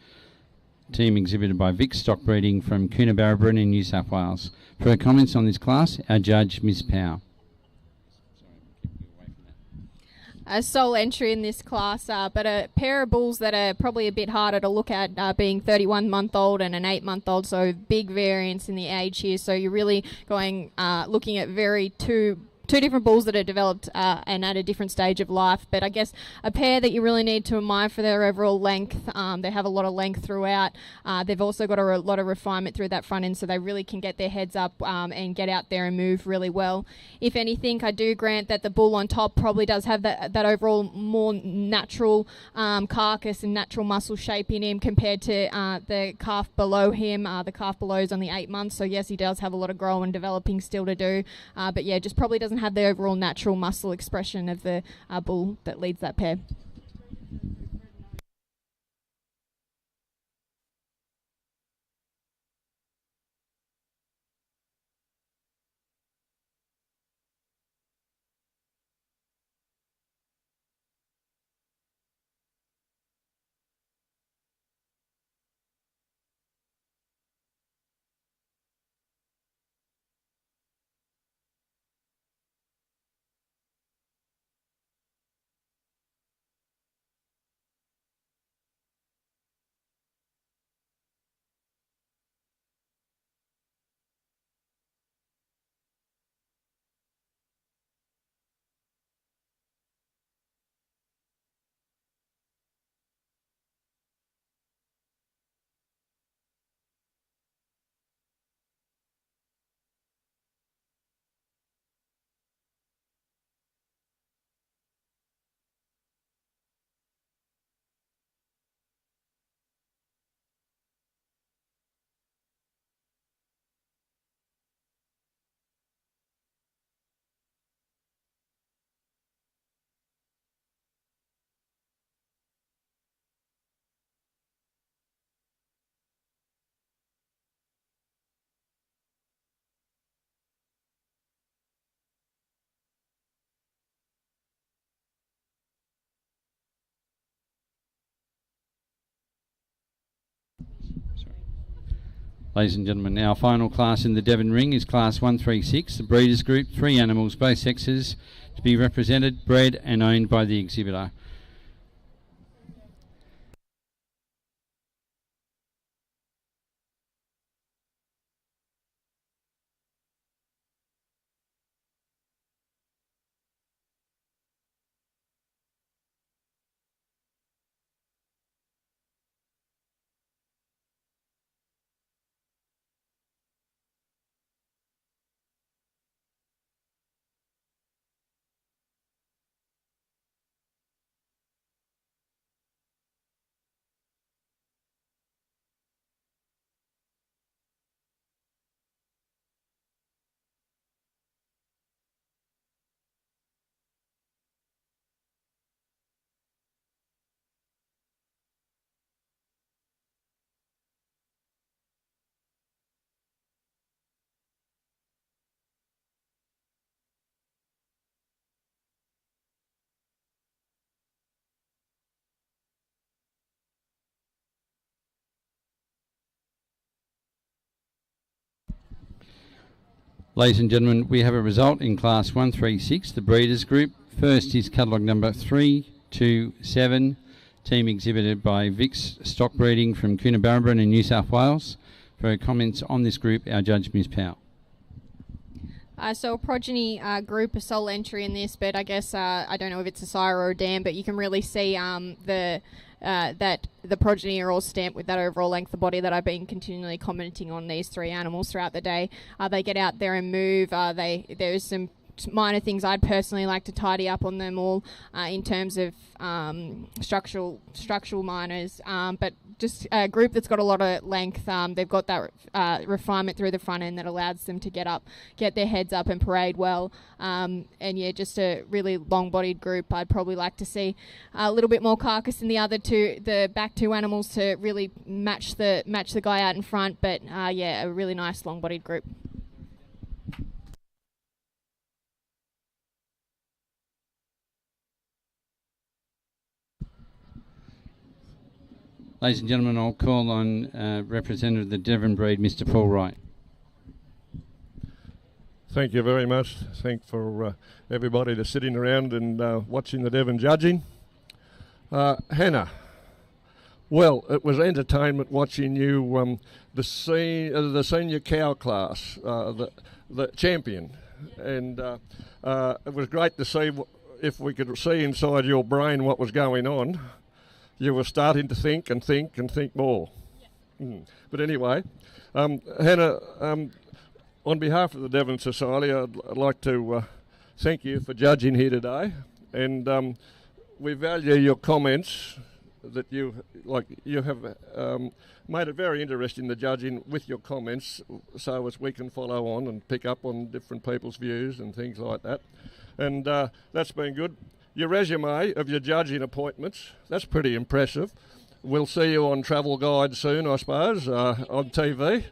team exhibited by Vic Stockbreeding from Coonabarabran in New South Wales. For her comments on this class, our judge, Ms. Power. A sole entry in this class, but a pair of bulls that are probably a bit harder to look at, being 31-month-old and an 8-month-old, so big variance in the age here. So you're really going looking at two different bulls that are developed and at a different stage of life, but I guess a pair that you really need to admire for their overall length. They have a lot of length throughout. They've also got a lot of refinement through that front end, so they really can get their heads up and get out there and move really well. If anything, I do grant that the bull on top probably does have that overall more natural carcass and natural muscle shape in him compared to the calf below him. The calf below is only 8 months, so yes, he does have a lot of growing and developing still to do, but yeah, just probably doesn't have the overall natural muscle expression of the bull that leads that pair. Ladies and gentlemen, our final class in the Devon Ring is Class 136, the Breeders Group, 3 animals, both sexes, to be represented, bred and owned by the exhibitor. Ladies and gentlemen, we have a result in Class 136, the Breeders Group. First is catalogue number 327, team exhibited by Vic's Stockbreeding from Coonabarabran in New South Wales. For comments on this group, our judge, Ms. Powell. So a progeny group, a sole entry in this, but I guess I don't know if it's a sire or a dam, but you can really see that the progeny are all stamped with that overall length of body that I've been continually commenting on these 3 animals throughout the day. They get out there and move. There's some minor things I'd personally like to tidy up on them all in terms of structural minors, but just a group that's got a lot of length. They've got that refinement through the front end that allows them to get their heads up and parade well, and yeah, just a really long-bodied group. I'd probably like to see a little bit more carcass in the back 2 animals to really match the guy out in front, but yeah, a really nice long-bodied group. Ladies and gentlemen, I'll call on representative of the Devon breed, Mr. Paul Wright. Thank you very much. Thank for everybody that's sitting around and watching the Devon judging. Hannah, well, it was entertainment watching you, the senior cow class, the champion, and it was great to see if we could see inside your brain what was going on. You were starting to think and think and think more. But anyway, Hannah, on behalf of the Devon Society, I'd like to thank you for judging here today, and we value your comments that you have made it very interesting, the judging with your comments, so as we can follow on and pick up on different people's views and things like that, and that's been good. Your resume of your judging appointments, that's pretty impressive. We'll see you on Travel Guide soon, I suppose, on TV.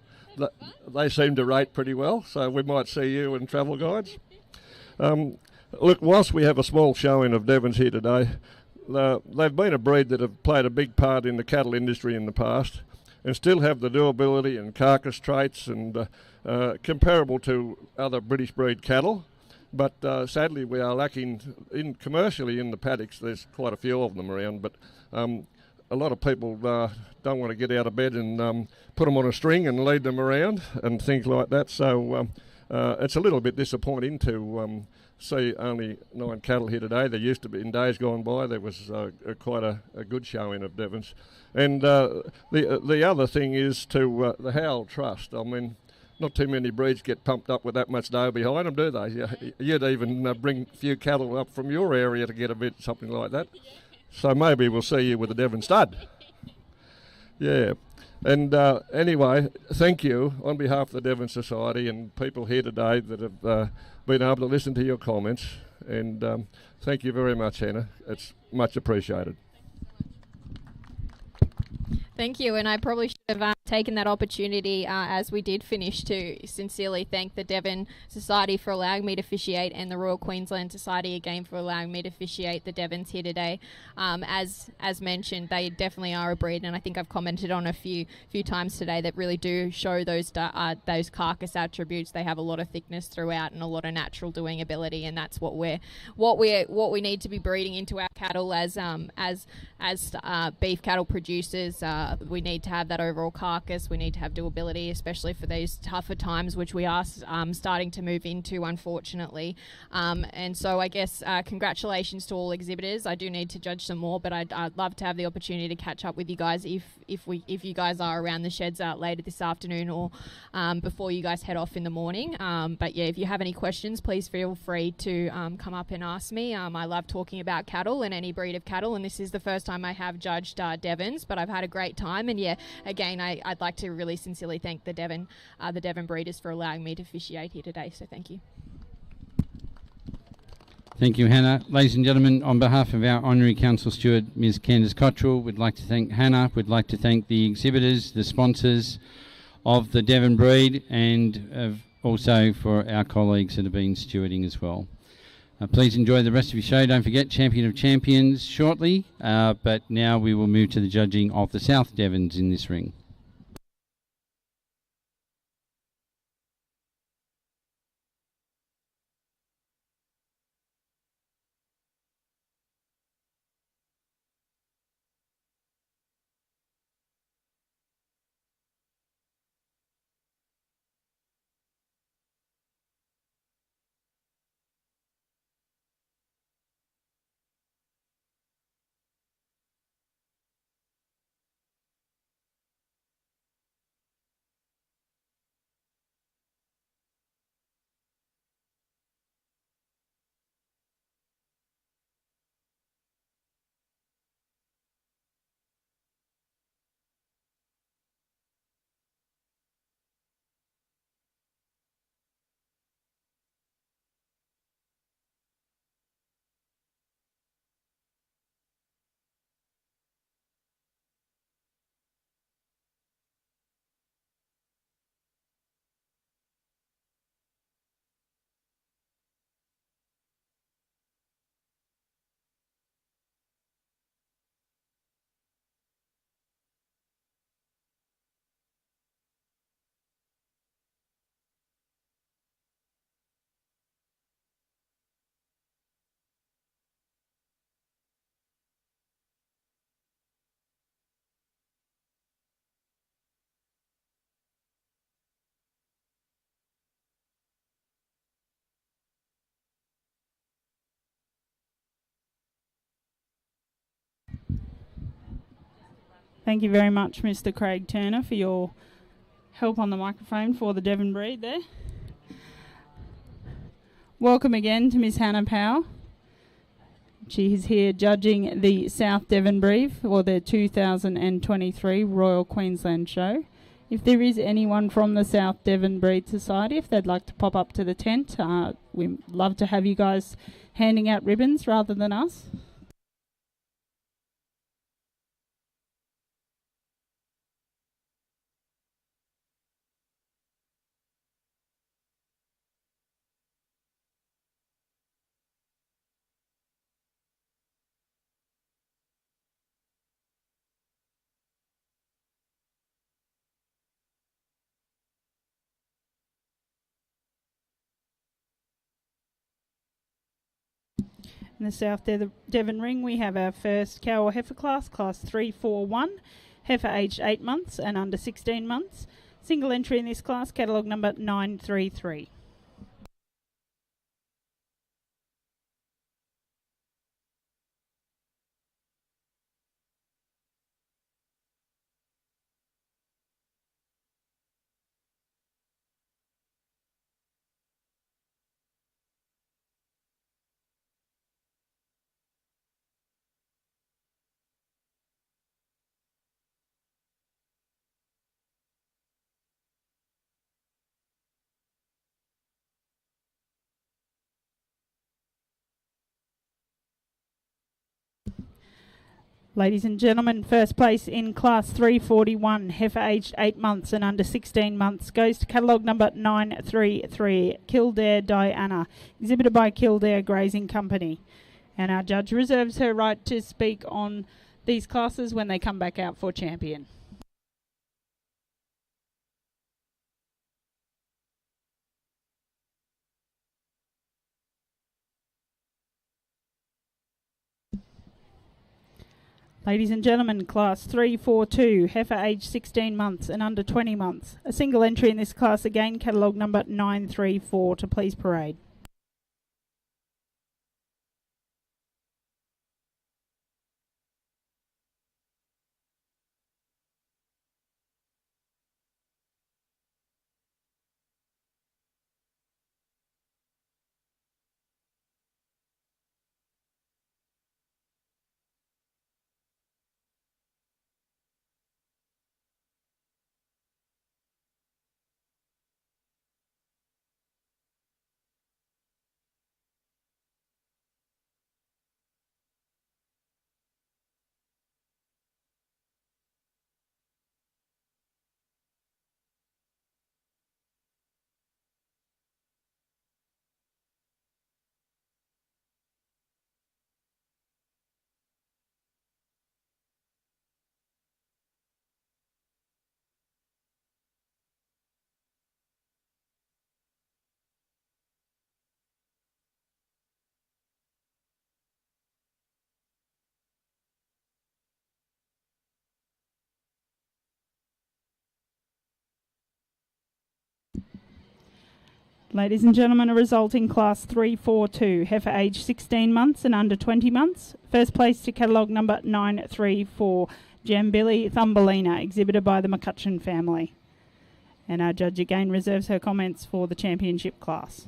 They seem to rate pretty well, so we might see you in Travel Guides. Look, whilst we have a small showing of Devons here today, they've been a breed that have played a big part in the cattle industry in the past and still have the durability and carcass traits and comparable to other British breed cattle. But sadly, we are lacking commercially in the paddocks. There's quite a few of them around, but a lot of people don't want to get out of bed and put them on a string and lead them around and things like that. So it's a little bit disappointing to see only 9 cattle here today. There used to be, in days gone by, there was quite a good showing of Devons. And the other thing is to the Howell Trust. I mean, not too many breeds get pumped up with that much dough behind them, do they? You'd even bring a few cattle up from your area to get a bit, something like that. So maybe we'll see you with a Devon stud. Yeah. And anyway, thank you on behalf of the Devon Society and people here today that have been able to listen to your comments. And thank you very much, Hannah. It's much appreciated. Thank you, and I probably should have taken that opportunity as we did finish to sincerely thank the Devon Society for allowing me to officiate and the Royal Queensland Society again for allowing me to officiate the Devons here today. As mentioned, they definitely are a breed, and I think I've commented on a few times today that really do show those carcass attributes. They have a lot of thickness throughout and a lot of natural doing ability, and that's what we need to be breeding into our cattle as beef cattle producers. We need to have that overall carcass. We need to have doability, especially for these tougher times, which we are starting to move into, unfortunately. And so I guess congratulations to all exhibitors. I do need to judge some more, but I'd love to have the opportunity to catch up with you guys if you guys are around the sheds later this afternoon or before you guys head off in the morning. But yeah, if you have any questions, please feel free to come up and ask me. I love talking about cattle and any breed of cattle, and this is the first time I have judged Devons, but I've had a great time. And yeah, again, I'd like to really sincerely thank the Devon breeders for allowing me to officiate here today. So thank you. Thank you, Hannah. Ladies and gentlemen, on behalf of our Honorary Council Steward, Ms. Candice Cottrell, we'd like to thank Hannah. We'd like to thank the exhibitors, the sponsors of the Devon breed, and also for our colleagues that have been stewarding as well. Please enjoy the rest of your show. Don't forget, Champion of Champions shortly, but now we will move to the judging of the South Devons in this ring. Thank you very much, Mr. Craig Turner, for your help on the microphone for the Devon breed there. Welcome again to Miss Hannah Powell. She is here judging the South Devon breed for the 2023 Royal Queensland Show. If there is anyone from the South Devon Breed Society, if they'd like to pop up to the tent, we'd love to have you guys handing out ribbons rather than us. In the South Devon Ring, we have our first cow or heifer class 341, heifer aged 8 months and under 16 months. Single entry in this class, catalogue number 933. Ladies and gentlemen, first place in class 341, heifer aged 8 months and under 16 months, goes to catalogue number 933, Kildare Diana, exhibited by Kildare Grazing Company. And our judge reserves her right to speak on these classes when they come back out for champion. Ladies and gentlemen, class 342, heifer aged 16 months and under 20 months. A single entry in this class again, catalogue number 934 to please parade. Ladies and gentlemen, a result in class 342, heifer aged 16 months and under 20 months. First place to catalogue number 934, Jambilly Thumbelina, exhibited by the McCutcheon family. And our judge again reserves her comments for the championship class.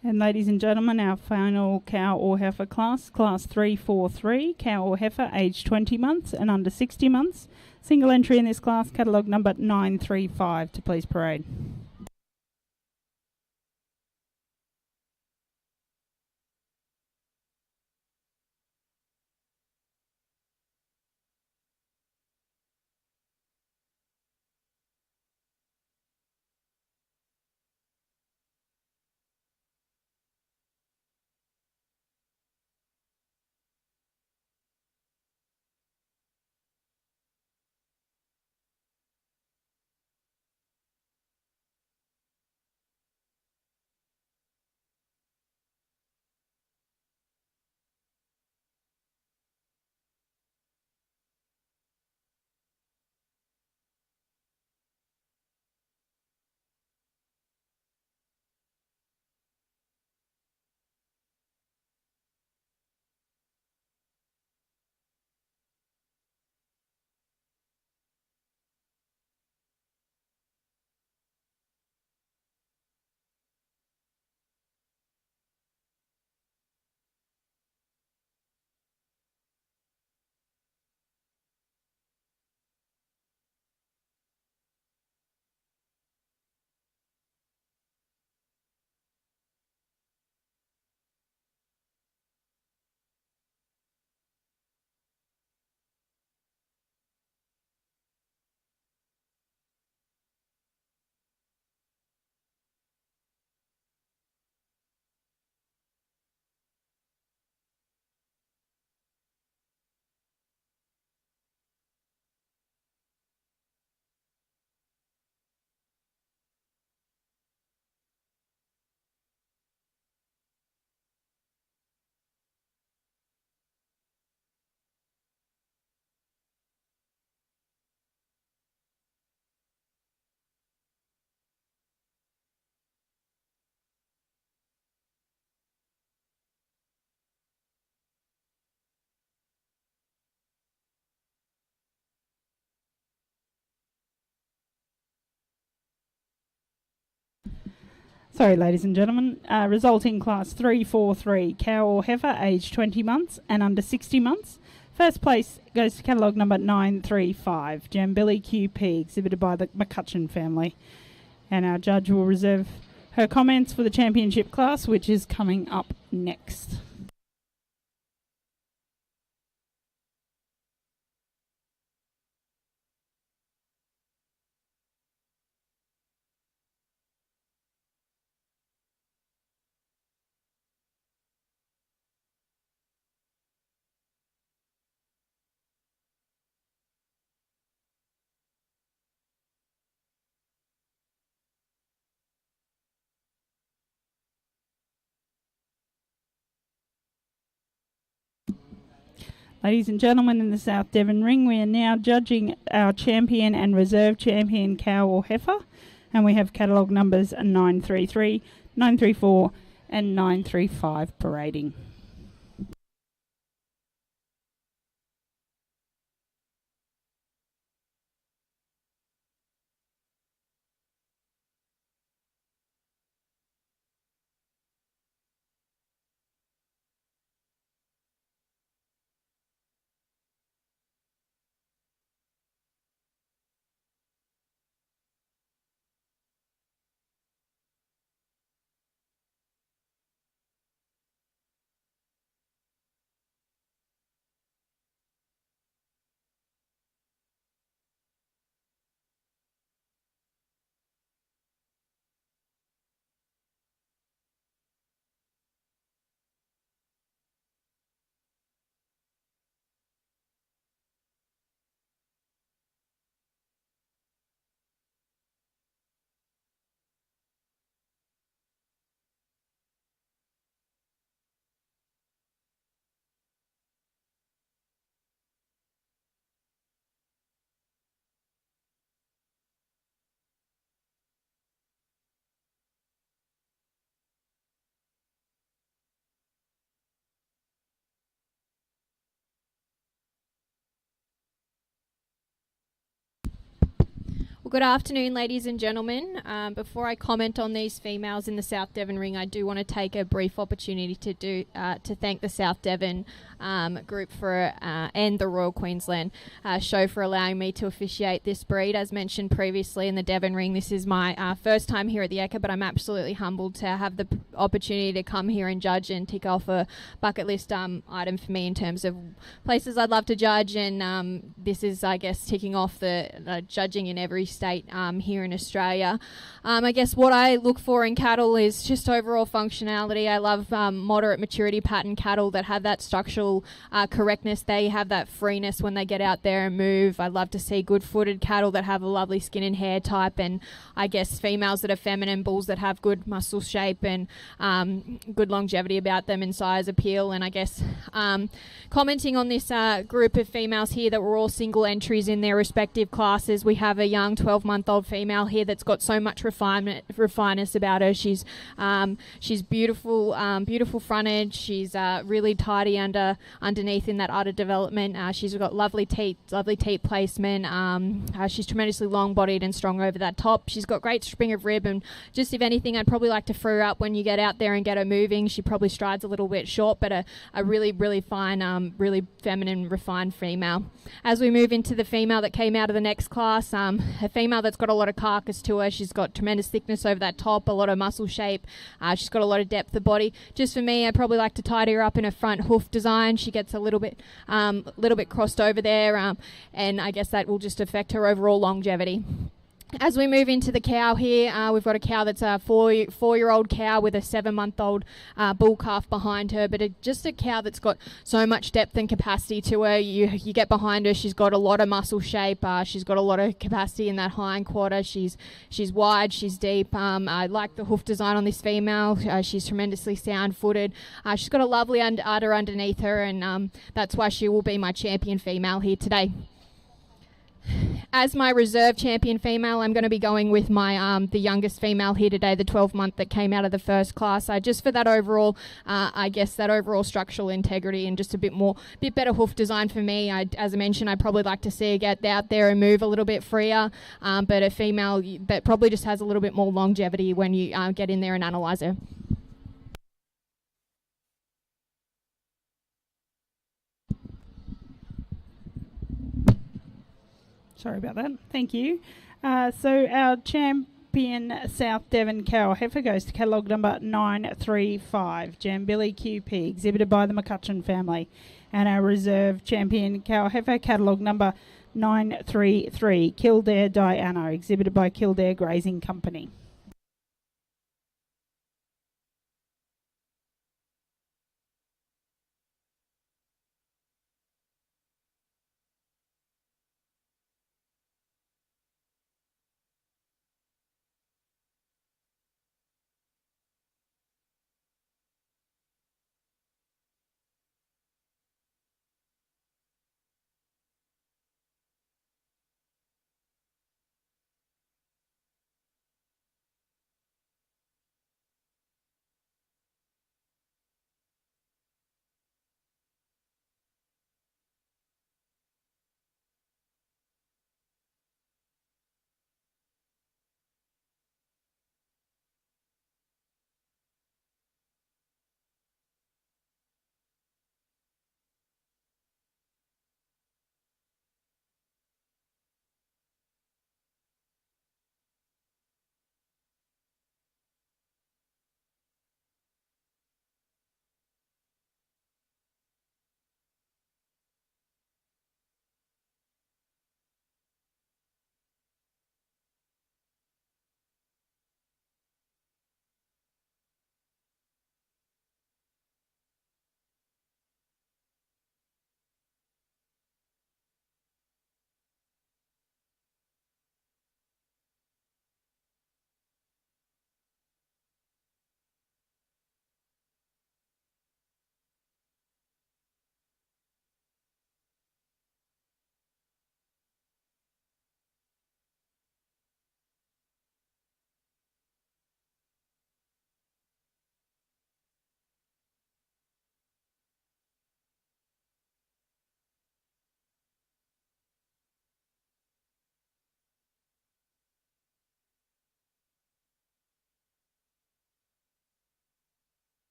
And ladies and gentlemen, our final cow or heifer class 343, cow or heifer aged 20 months and under 60 months. Single entry in this class, catalogue number 935 to please parade. Sorry, ladies and gentlemen. Resulting class 343, cow or heifer, aged 20 months and under 60 months. First place goes to catalogue number 935, Jambilly QP, exhibited by the McCutcheon family. And our judge will reserve her comments for the championship class, which is coming up next. Ladies and gentlemen, in the South Devon Ring, we are now judging our champion and reserve champion cow or heifer, and we have catalogue numbers 933, 934 and 935 parading. Well, good afternoon, ladies and gentlemen. Before I comment on these females in the South Devon Ring, I do want to take a brief opportunity to thank the South Devon group for and the Royal Queensland show for allowing me to officiate this breed. As mentioned previously in the Devon Ring, this is my first time here at the Ekka, but I'm absolutely humbled to have the opportunity to come here and judge and tick off a bucket list item for me in terms of places I'd love to judge, and this is, I guess, ticking off the judging in every state here in Australia. I guess what I look for in cattle is just overall functionality. I love moderate maturity pattern cattle that have that structural correctness. They have that freeness when they get out there and move. I love to see good footed cattle that have a lovely skin and hair type, and I guess females that are feminine, bulls that have good muscle shape and good longevity about them and size appeal. And I guess commenting on this group of females here that were all single entries in their respective classes, we have a young 12-month-old female here that's got so much refineness about her. She's beautiful, beautiful frontage. She's really tidy underneath in that udder development. She's got lovely teat placement. She's tremendously long-bodied and strong over that top. She's got great spring of rib, and just if anything, I'd probably like to free her up when you get out there and get her moving. She probably strides a little bit short, but a really, really fine, really feminine, refined female. As we move into the female that came out of the next class, a female that's got a lot of carcass to her. She's got tremendous thickness over that top, a lot of muscle shape. She's got a lot of depth of body. Just for me, I'd probably like to tidy her up in a front hoof design. She gets a little bit crossed over there, and I guess that will just affect her overall longevity. As we move into the cow here, we've got a cow that's a four-year-old cow with a 7-month-old bull calf behind her, but just a cow that's got so much depth and capacity to her. You get behind her, she's got a lot of muscle shape. She's got a lot of capacity in that hind quarter. She's wide, she's deep. I like the hoof design on this female. She's tremendously sound-footed. She's got a lovely udder underneath her, and that's why she will be my champion female here today. As my reserve champion female, I'm going to be going with my the youngest female here today, the 12-month that came out of the first class. Just for that overall, I guess that overall structural integrity and just a bit better hoof design for me. As I mentioned, I'd probably like to see her get out there and move a little bit freer, but a female that probably just has a little bit more longevity when you get in there and analyse her. Sorry about that. Thank you. So our champion South Devon cow heifer goes to catalogue number 935, Jambilly QP, exhibited by the McCutcheon family. And our reserve champion cow heifer, catalogue number 933, Kildare Diana, exhibited by Kildare Grazing Company.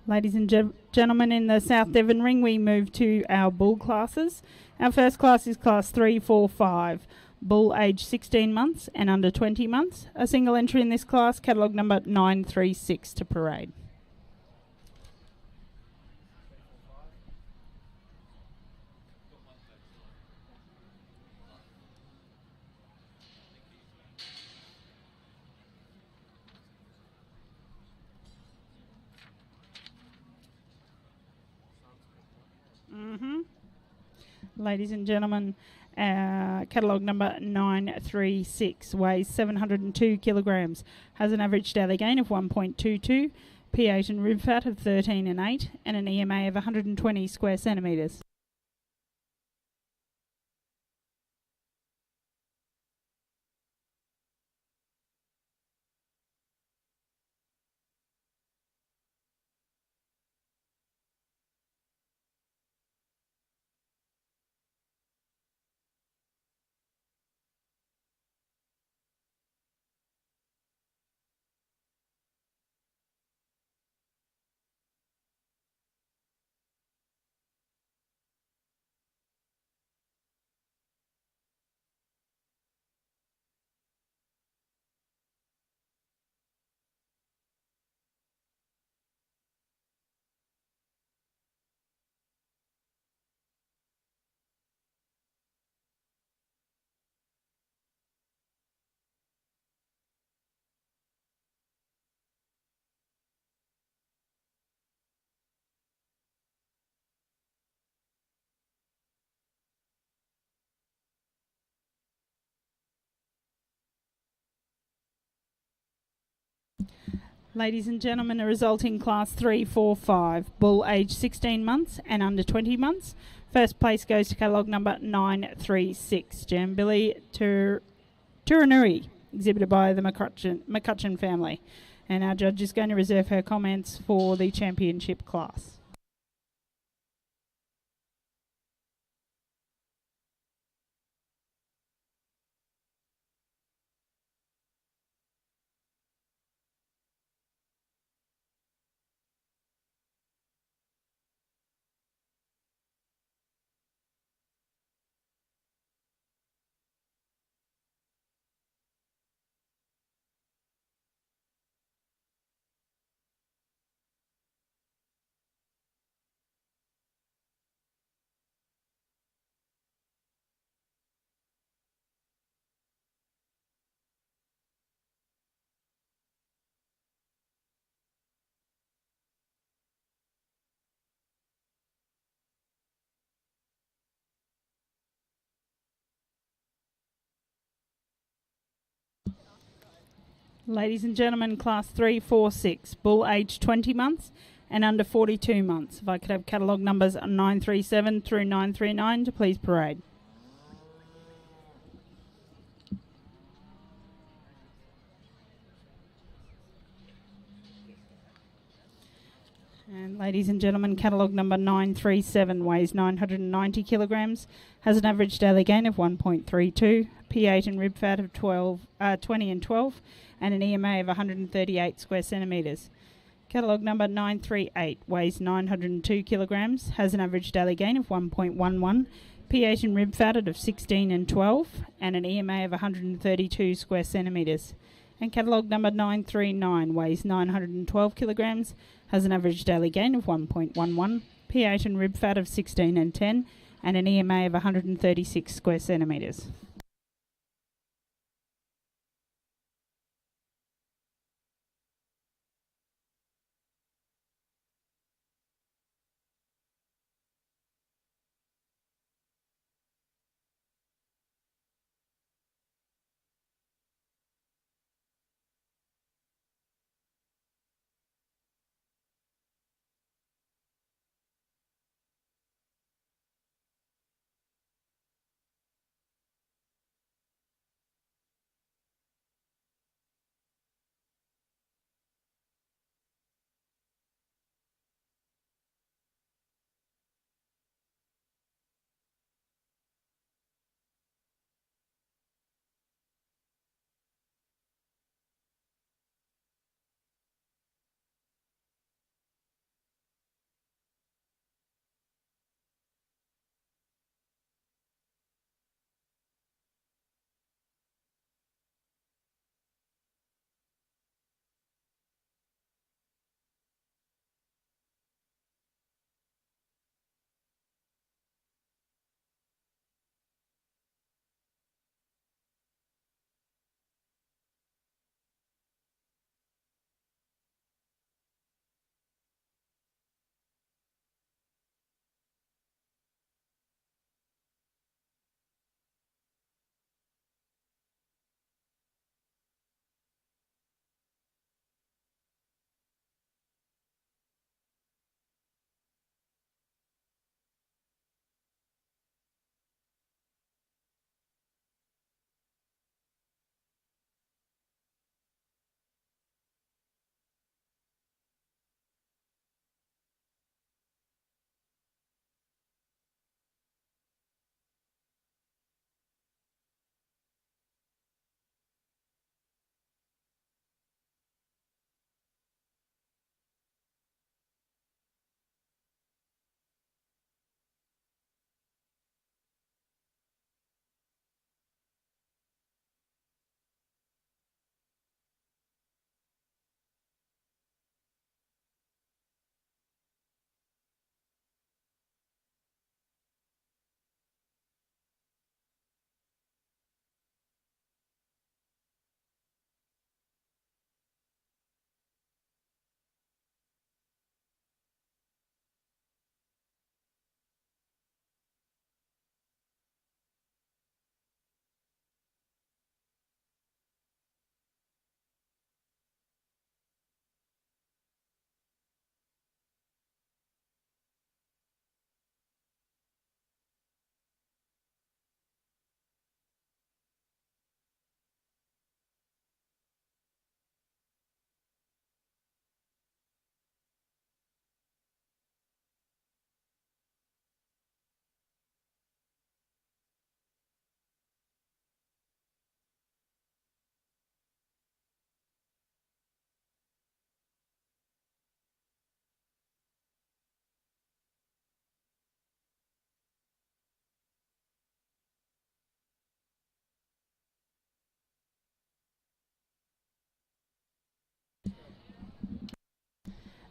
Ladies and gentlemen, in the South Devon ring, we move to our bull classes. Our first class is class 345, bull age 16 months and under 20 months. A single entry in this class, catalogue number 936 to parade. Ladies and gentlemen, catalogue number 936 weighs 702 kilograms, has an average daily gain of 1.22, P8 and rib fat of 13 and 8, and an EMA of 120 square centimetres. Ladies and gentlemen, the result in Class 3, 4, 5, bull age 16 months and under 20 months. First place goes to catalogue number 936, Jambilly Turanui, exhibited by the McCutcheon family. And our judge is going to reserve her comments for the championship class. Ladies and gentlemen, Class 3, 4, 6, bull age 20 months and under 42 months. If I could have catalogue numbers 937 through 939 to please parade. And ladies and gentlemen, catalogue number 937 weighs 990 kilograms, has an average daily gain of 1.32, P8 and rib fat of 20 and 12, and an EMA of 138 square centimetres. Catalogue number 938 weighs 902 kilograms, has an average daily gain of 1.11, P8 and rib fat of 16 and 12, and an EMA of 132 square centimetres. And catalogue number 939 weighs 912 kilograms, has an average daily gain of 1.11, P8 and rib fat of 16 and 10, and an EMA of 136 square centimetres.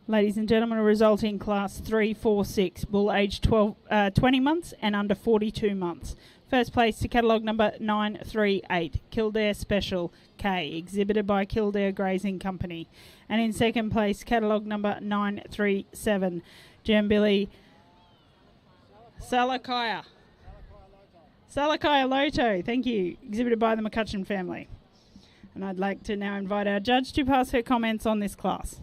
Ladies and gentlemen, a result in Class 346, bull aged 20 months and under 42 months. First place to catalogue number 938, Kildare Special K, exhibited by Kildare Grazing Company. And in second place, catalogue number 937, Jambilly Salakaya Loto, thank you, exhibited by the McCutcheon family. And I'd like to now invite our judge to pass her comments on this class.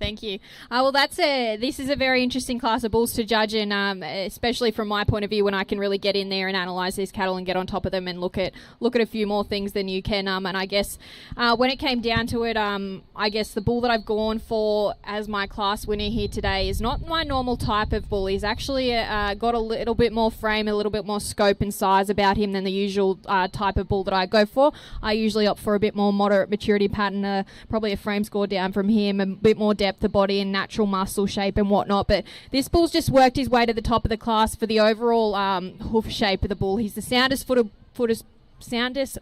Thank you. Well, this is a very interesting class of bulls to judge, and especially from my point of view, when I can really get in there and analyse these cattle and get on top of them and look at a few more things than you can. And I guess when it came down to it, I guess the bull that I've gone for as my class winner here today is not my normal type of bull. He's actually got a little bit more frame, a little bit more scope and size about him than the usual type of bull that I go for. I usually opt for a bit more moderate maturity pattern, probably a frame score down from him, a bit more depth of body and natural muscle shape and whatnot, but this bull's just worked his way to the top of the class for the overall hoof shape of the bull. He's the soundest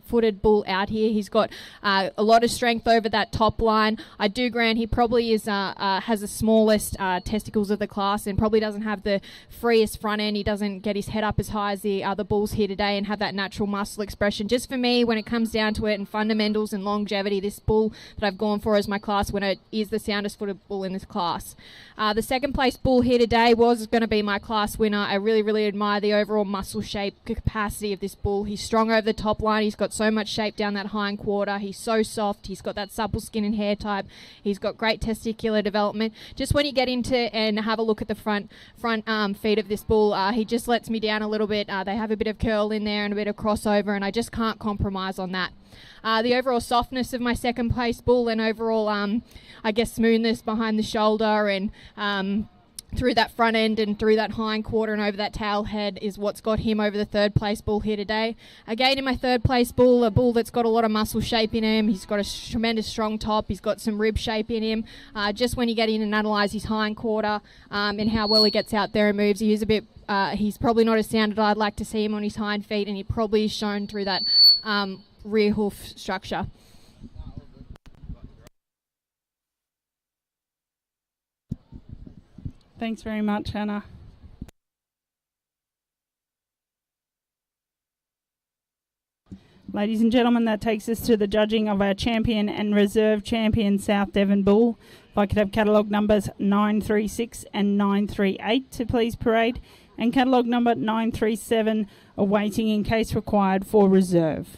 footed bull out here. He's got a lot of strength over that top line. I do grant he probably is has the smallest testicles of the class and probably doesn't have the freest front end. He doesn't get his head up as high as the other bulls here today and have that natural muscle expression. Just for me, when it comes down to it and fundamentals and longevity, this bull that I've gone for as my class winner is the soundest footed bull in this class. The second place bull here today was going to be my class winner. I really admire the overall muscle shape capacity of this bull. He's strong over the top line. He's got so much shape down that hind quarter. He's so soft. He's got that supple skin and hair type. He's got great testicular development. Just when you get into and have a look at the front feet of this bull, he just lets me down a little bit. They have a bit of curl in there and a bit of crossover, and I just can't compromise on that. The overall softness of my second place bull and overall, I guess, smoothness behind the shoulder and through that front end and through that hind quarter and over that tail head is what's got him over the third place bull here today. Again, in my third place bull, a bull that's got a lot of muscle shape in him. He's got a tremendous strong top. He's got some rib shape in him. Just when you get in and analyse his hind quarter and how well he gets out there and moves, he is a bit, he's probably not as sound as I'd like to see him on his hind feet, and he probably is shown through that rear hoof structure. Thanks very much, Hannah. Ladies and gentlemen, that takes us to the judging of our champion and reserve champion South Devon Bull. If I could have catalogue numbers 936 and 938 to please parade, and catalogue number 937 awaiting in case required for reserve.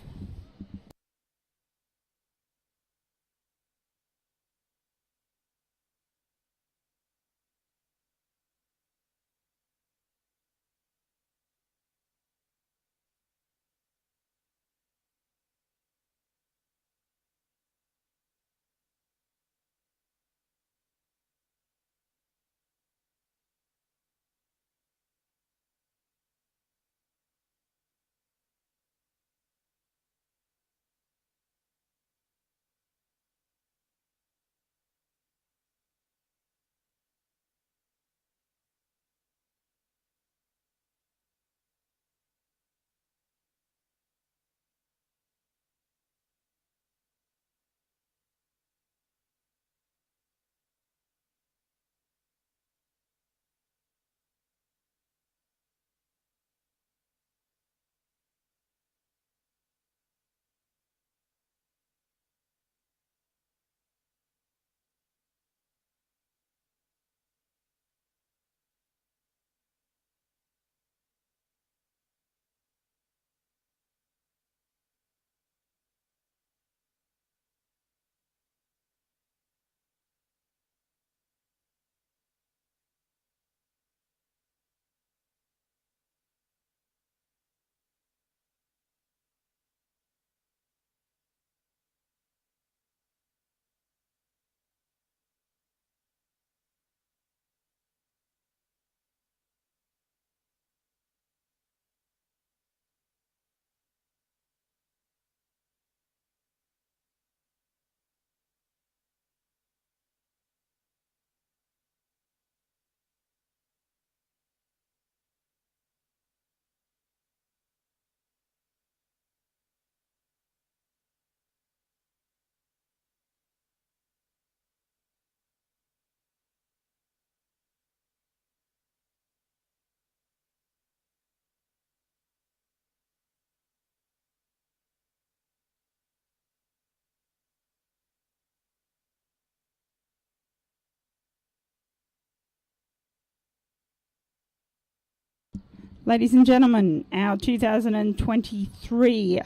Ladies and gentlemen, our 2023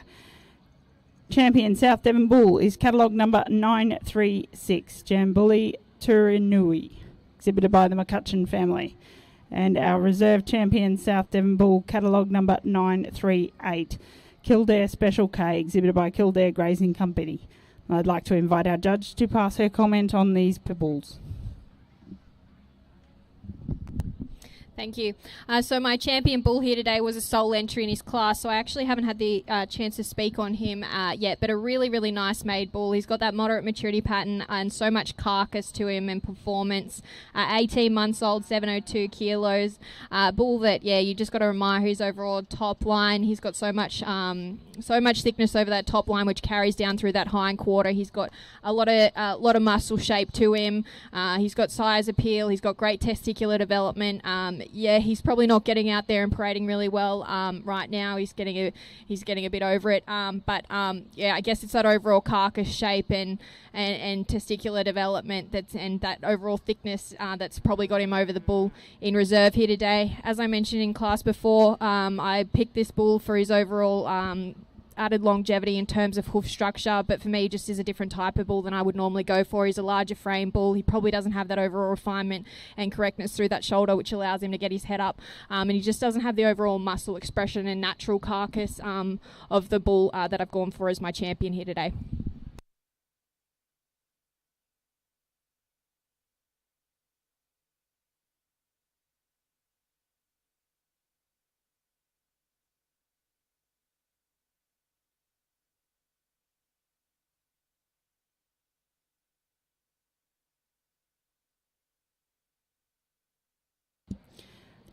champion South Devon Bull is catalogue number 936, Jambuli Turinui, exhibited by the McCutcheon family. And our reserve champion South Devon Bull, catalogue number 938, Kildare Special K, exhibited by Kildare Grazing Company. I'd like to invite our judge to pass her comment on these bulls. Thank you. So my champion bull here today was a sole entry in his class, so I actually haven't had the chance to speak on him yet, but a really, really nice made bull. He's got that moderate maturity pattern and so much carcass to him and performance. 18 months old, 702 kilos. Bull that, yeah, you just got to admire his overall top line. He's got so much thickness over that top line, which carries down through that hind quarter. He's got a lot of muscle shape to him. He's got size appeal. He's got great testicular development. Yeah, he's probably not getting out there and parading really well right now. He's getting a bit over it. But yeah, I guess it's that overall carcass shape and testicular development and that overall thickness that's probably got him over the bull in reserve here today. As I mentioned in class before, I picked this bull for his overall added longevity in terms of hoof structure, but for me he just is a different type of bull than I would normally go for. He's a larger frame bull. He probably doesn't have that overall refinement and correctness through that shoulder, which allows him to get his head up, and he just doesn't have the overall muscle expression and natural carcass of the bull that I've gone for as my champion here today.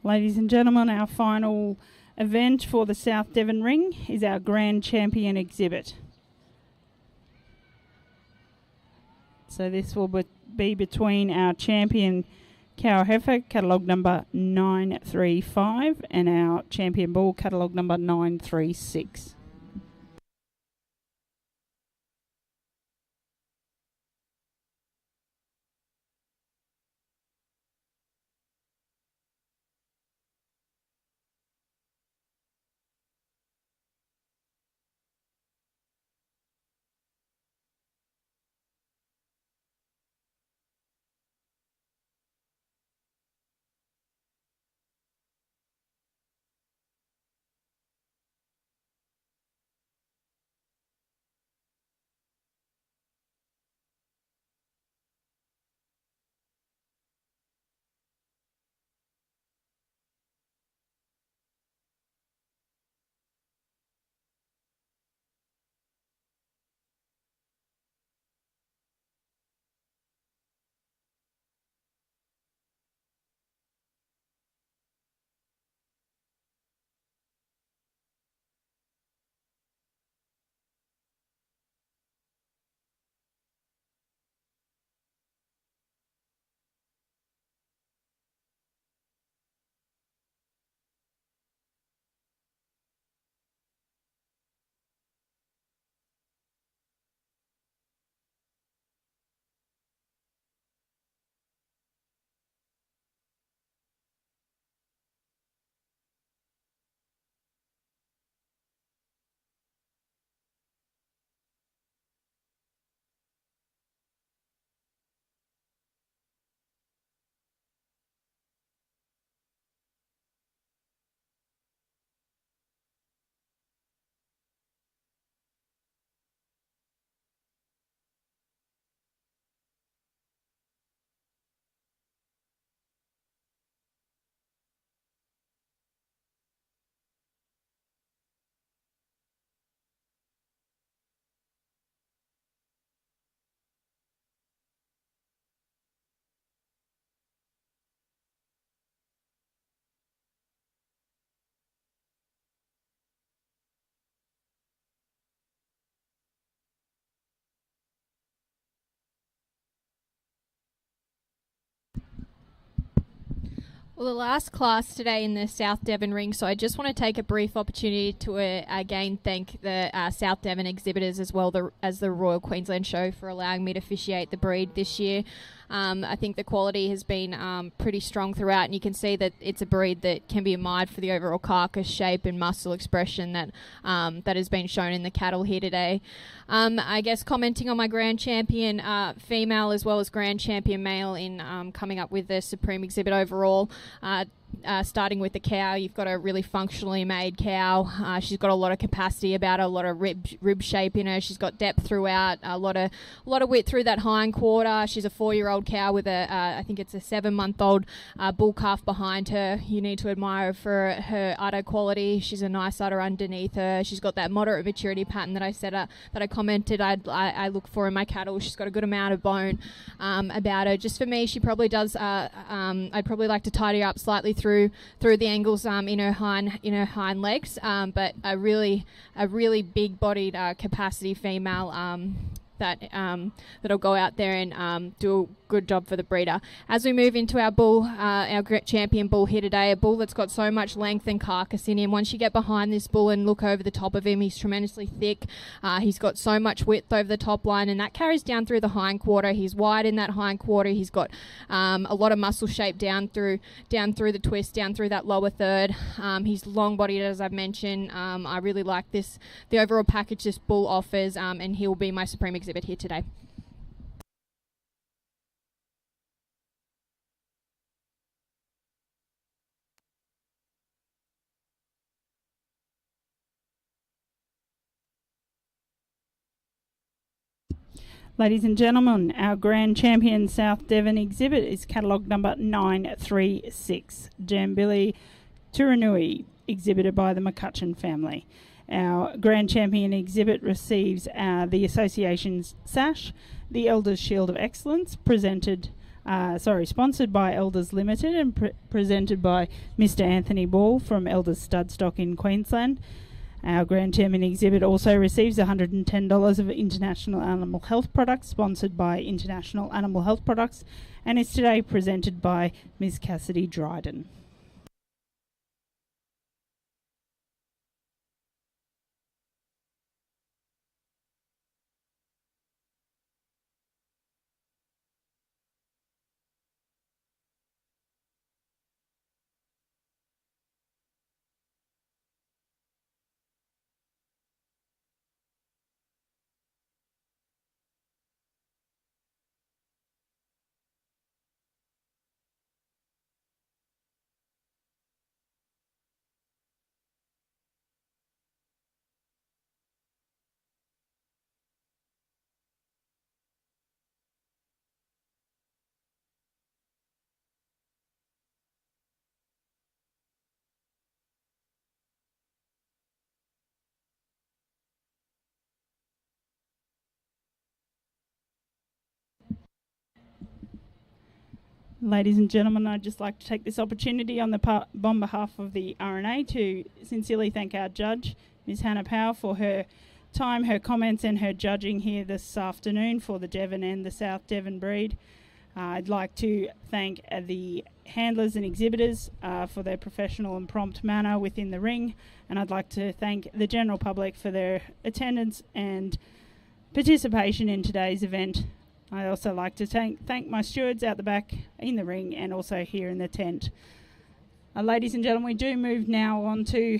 Ladies and gentlemen, our final event for the South Devon Ring is our Grand Champion exhibit. So this will be between our champion cow heifer, catalogue number 935, and our champion bull, catalogue number 936. Well, the last class today in the South Devon ring, so I just want to take a brief opportunity to again thank the South Devon exhibitors as well as the Royal Queensland Show for allowing me to officiate the breed this year. I think the quality has been pretty strong throughout, and you can see that it's a breed that can be admired for the overall carcass shape and muscle expression that that has been shown in the cattle here today. I guess commenting on my Grand Champion female as well as Grand Champion male in coming up with the Supreme exhibit overall. Starting with the cow, you've got a really functionally made cow. She's got a lot of capacity about her, a lot of rib shape in her. She's got depth throughout, a lot of width through that hind quarter. She's a 4-year-old cow with I think it's a 7-month-old bull calf behind her. You need to admire her for her udder quality. She's a nice udder underneath her. She's got that moderate maturity pattern that I said that I commented I look for in my cattle. She's got a good amount of bone about her. Just for me, she probably does. I'd probably like to tidy her up slightly through the angles in her hind legs, but a really big bodied capacity female that'll go out there and do a good job for the breeder. As we move into our bull, our champion bull here today, a bull that's got so much length and carcass in him. Once you get behind this bull and look over the top of him, he's tremendously thick. He's got so much width over the top line, and that carries down through the hind quarter. He's wide in that hind quarter. He's got a lot of muscle shape down through the twist, down through that lower third. He's long bodied, as I've mentioned. I really like the overall package this bull offers, and he'll be my Supreme exhibit here today. Ladies and gentlemen, our Grand Champion South Devon exhibit is catalogue number 936, Jambilly Turanui, exhibited by the McCutcheon family. Our Grand Champion exhibit receives the Association's sash, the Elders Shield of Excellence, sponsored by Elders Limited and presented by Mr. Anthony Ball from Elders Studstock in Queensland. Our Grand Champion exhibit also receives $110 of International Animal Health products, sponsored by International Animal Health Products, and is today presented by Ms. Cassidy Dryden. Ladies and gentlemen, I'd just like to take this opportunity on behalf of the RNA to sincerely thank our judge, Ms. Hannah Powell, for her time, her comments and her judging here this afternoon for the Devon and the South Devon breed. I'd like to thank the handlers and exhibitors for their professional and prompt manner within the ring, and I'd like to thank the general public for their attendance and participation in today's event. I'd also like to thank my stewards out the back in the ring and also here in the tent. Ladies and gentlemen, we do move now on to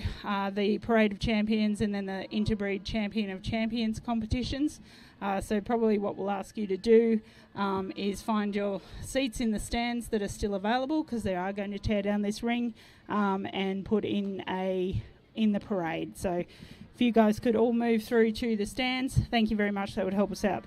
the Parade of Champions and then the Interbreed Champion of Champions competitions. So probably what we'll ask you to do is find your seats in the stands that are still available, because they are going to tear down this ring, and put in the parade. So if you guys could all move through to the stands, thank you very much. That would help us out.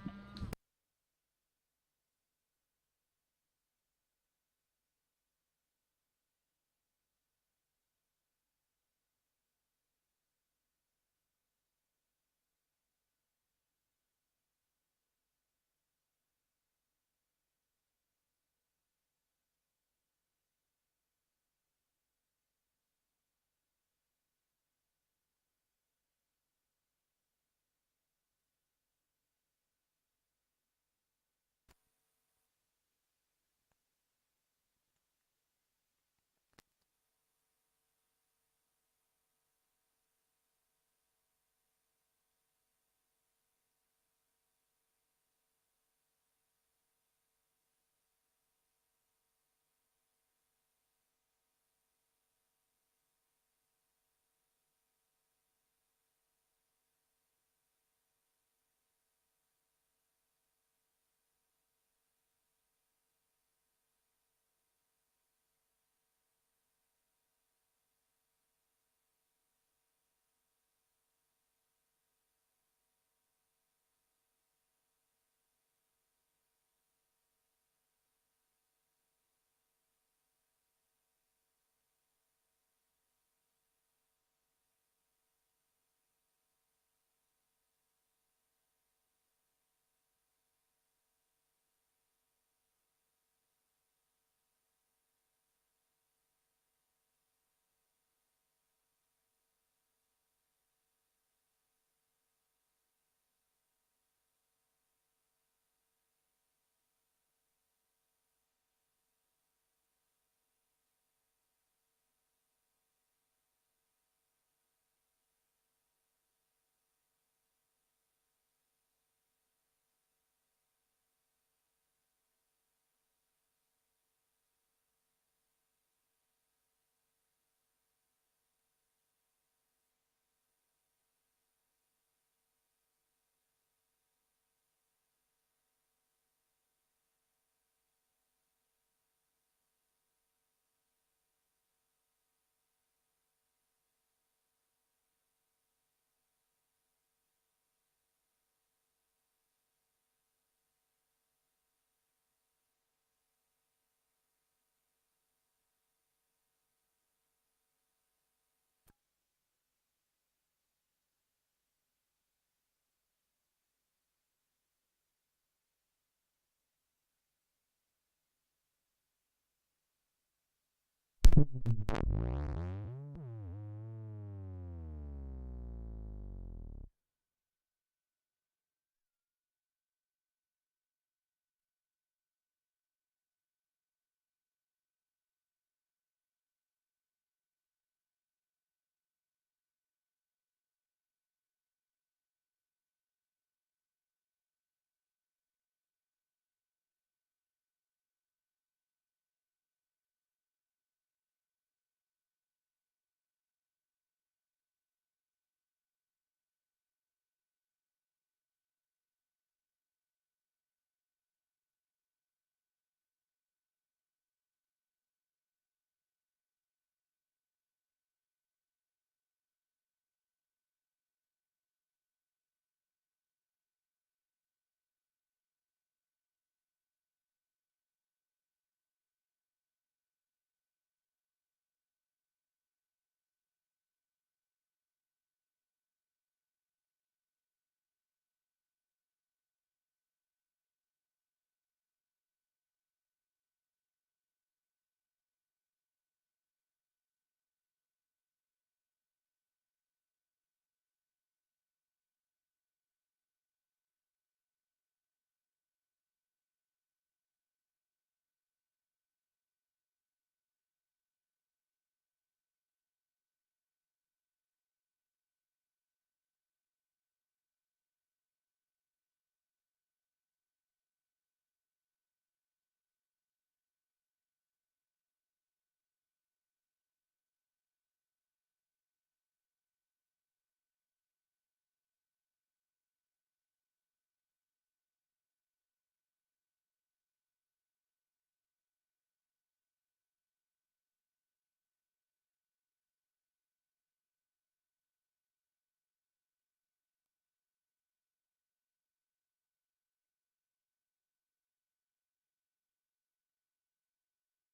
Bye.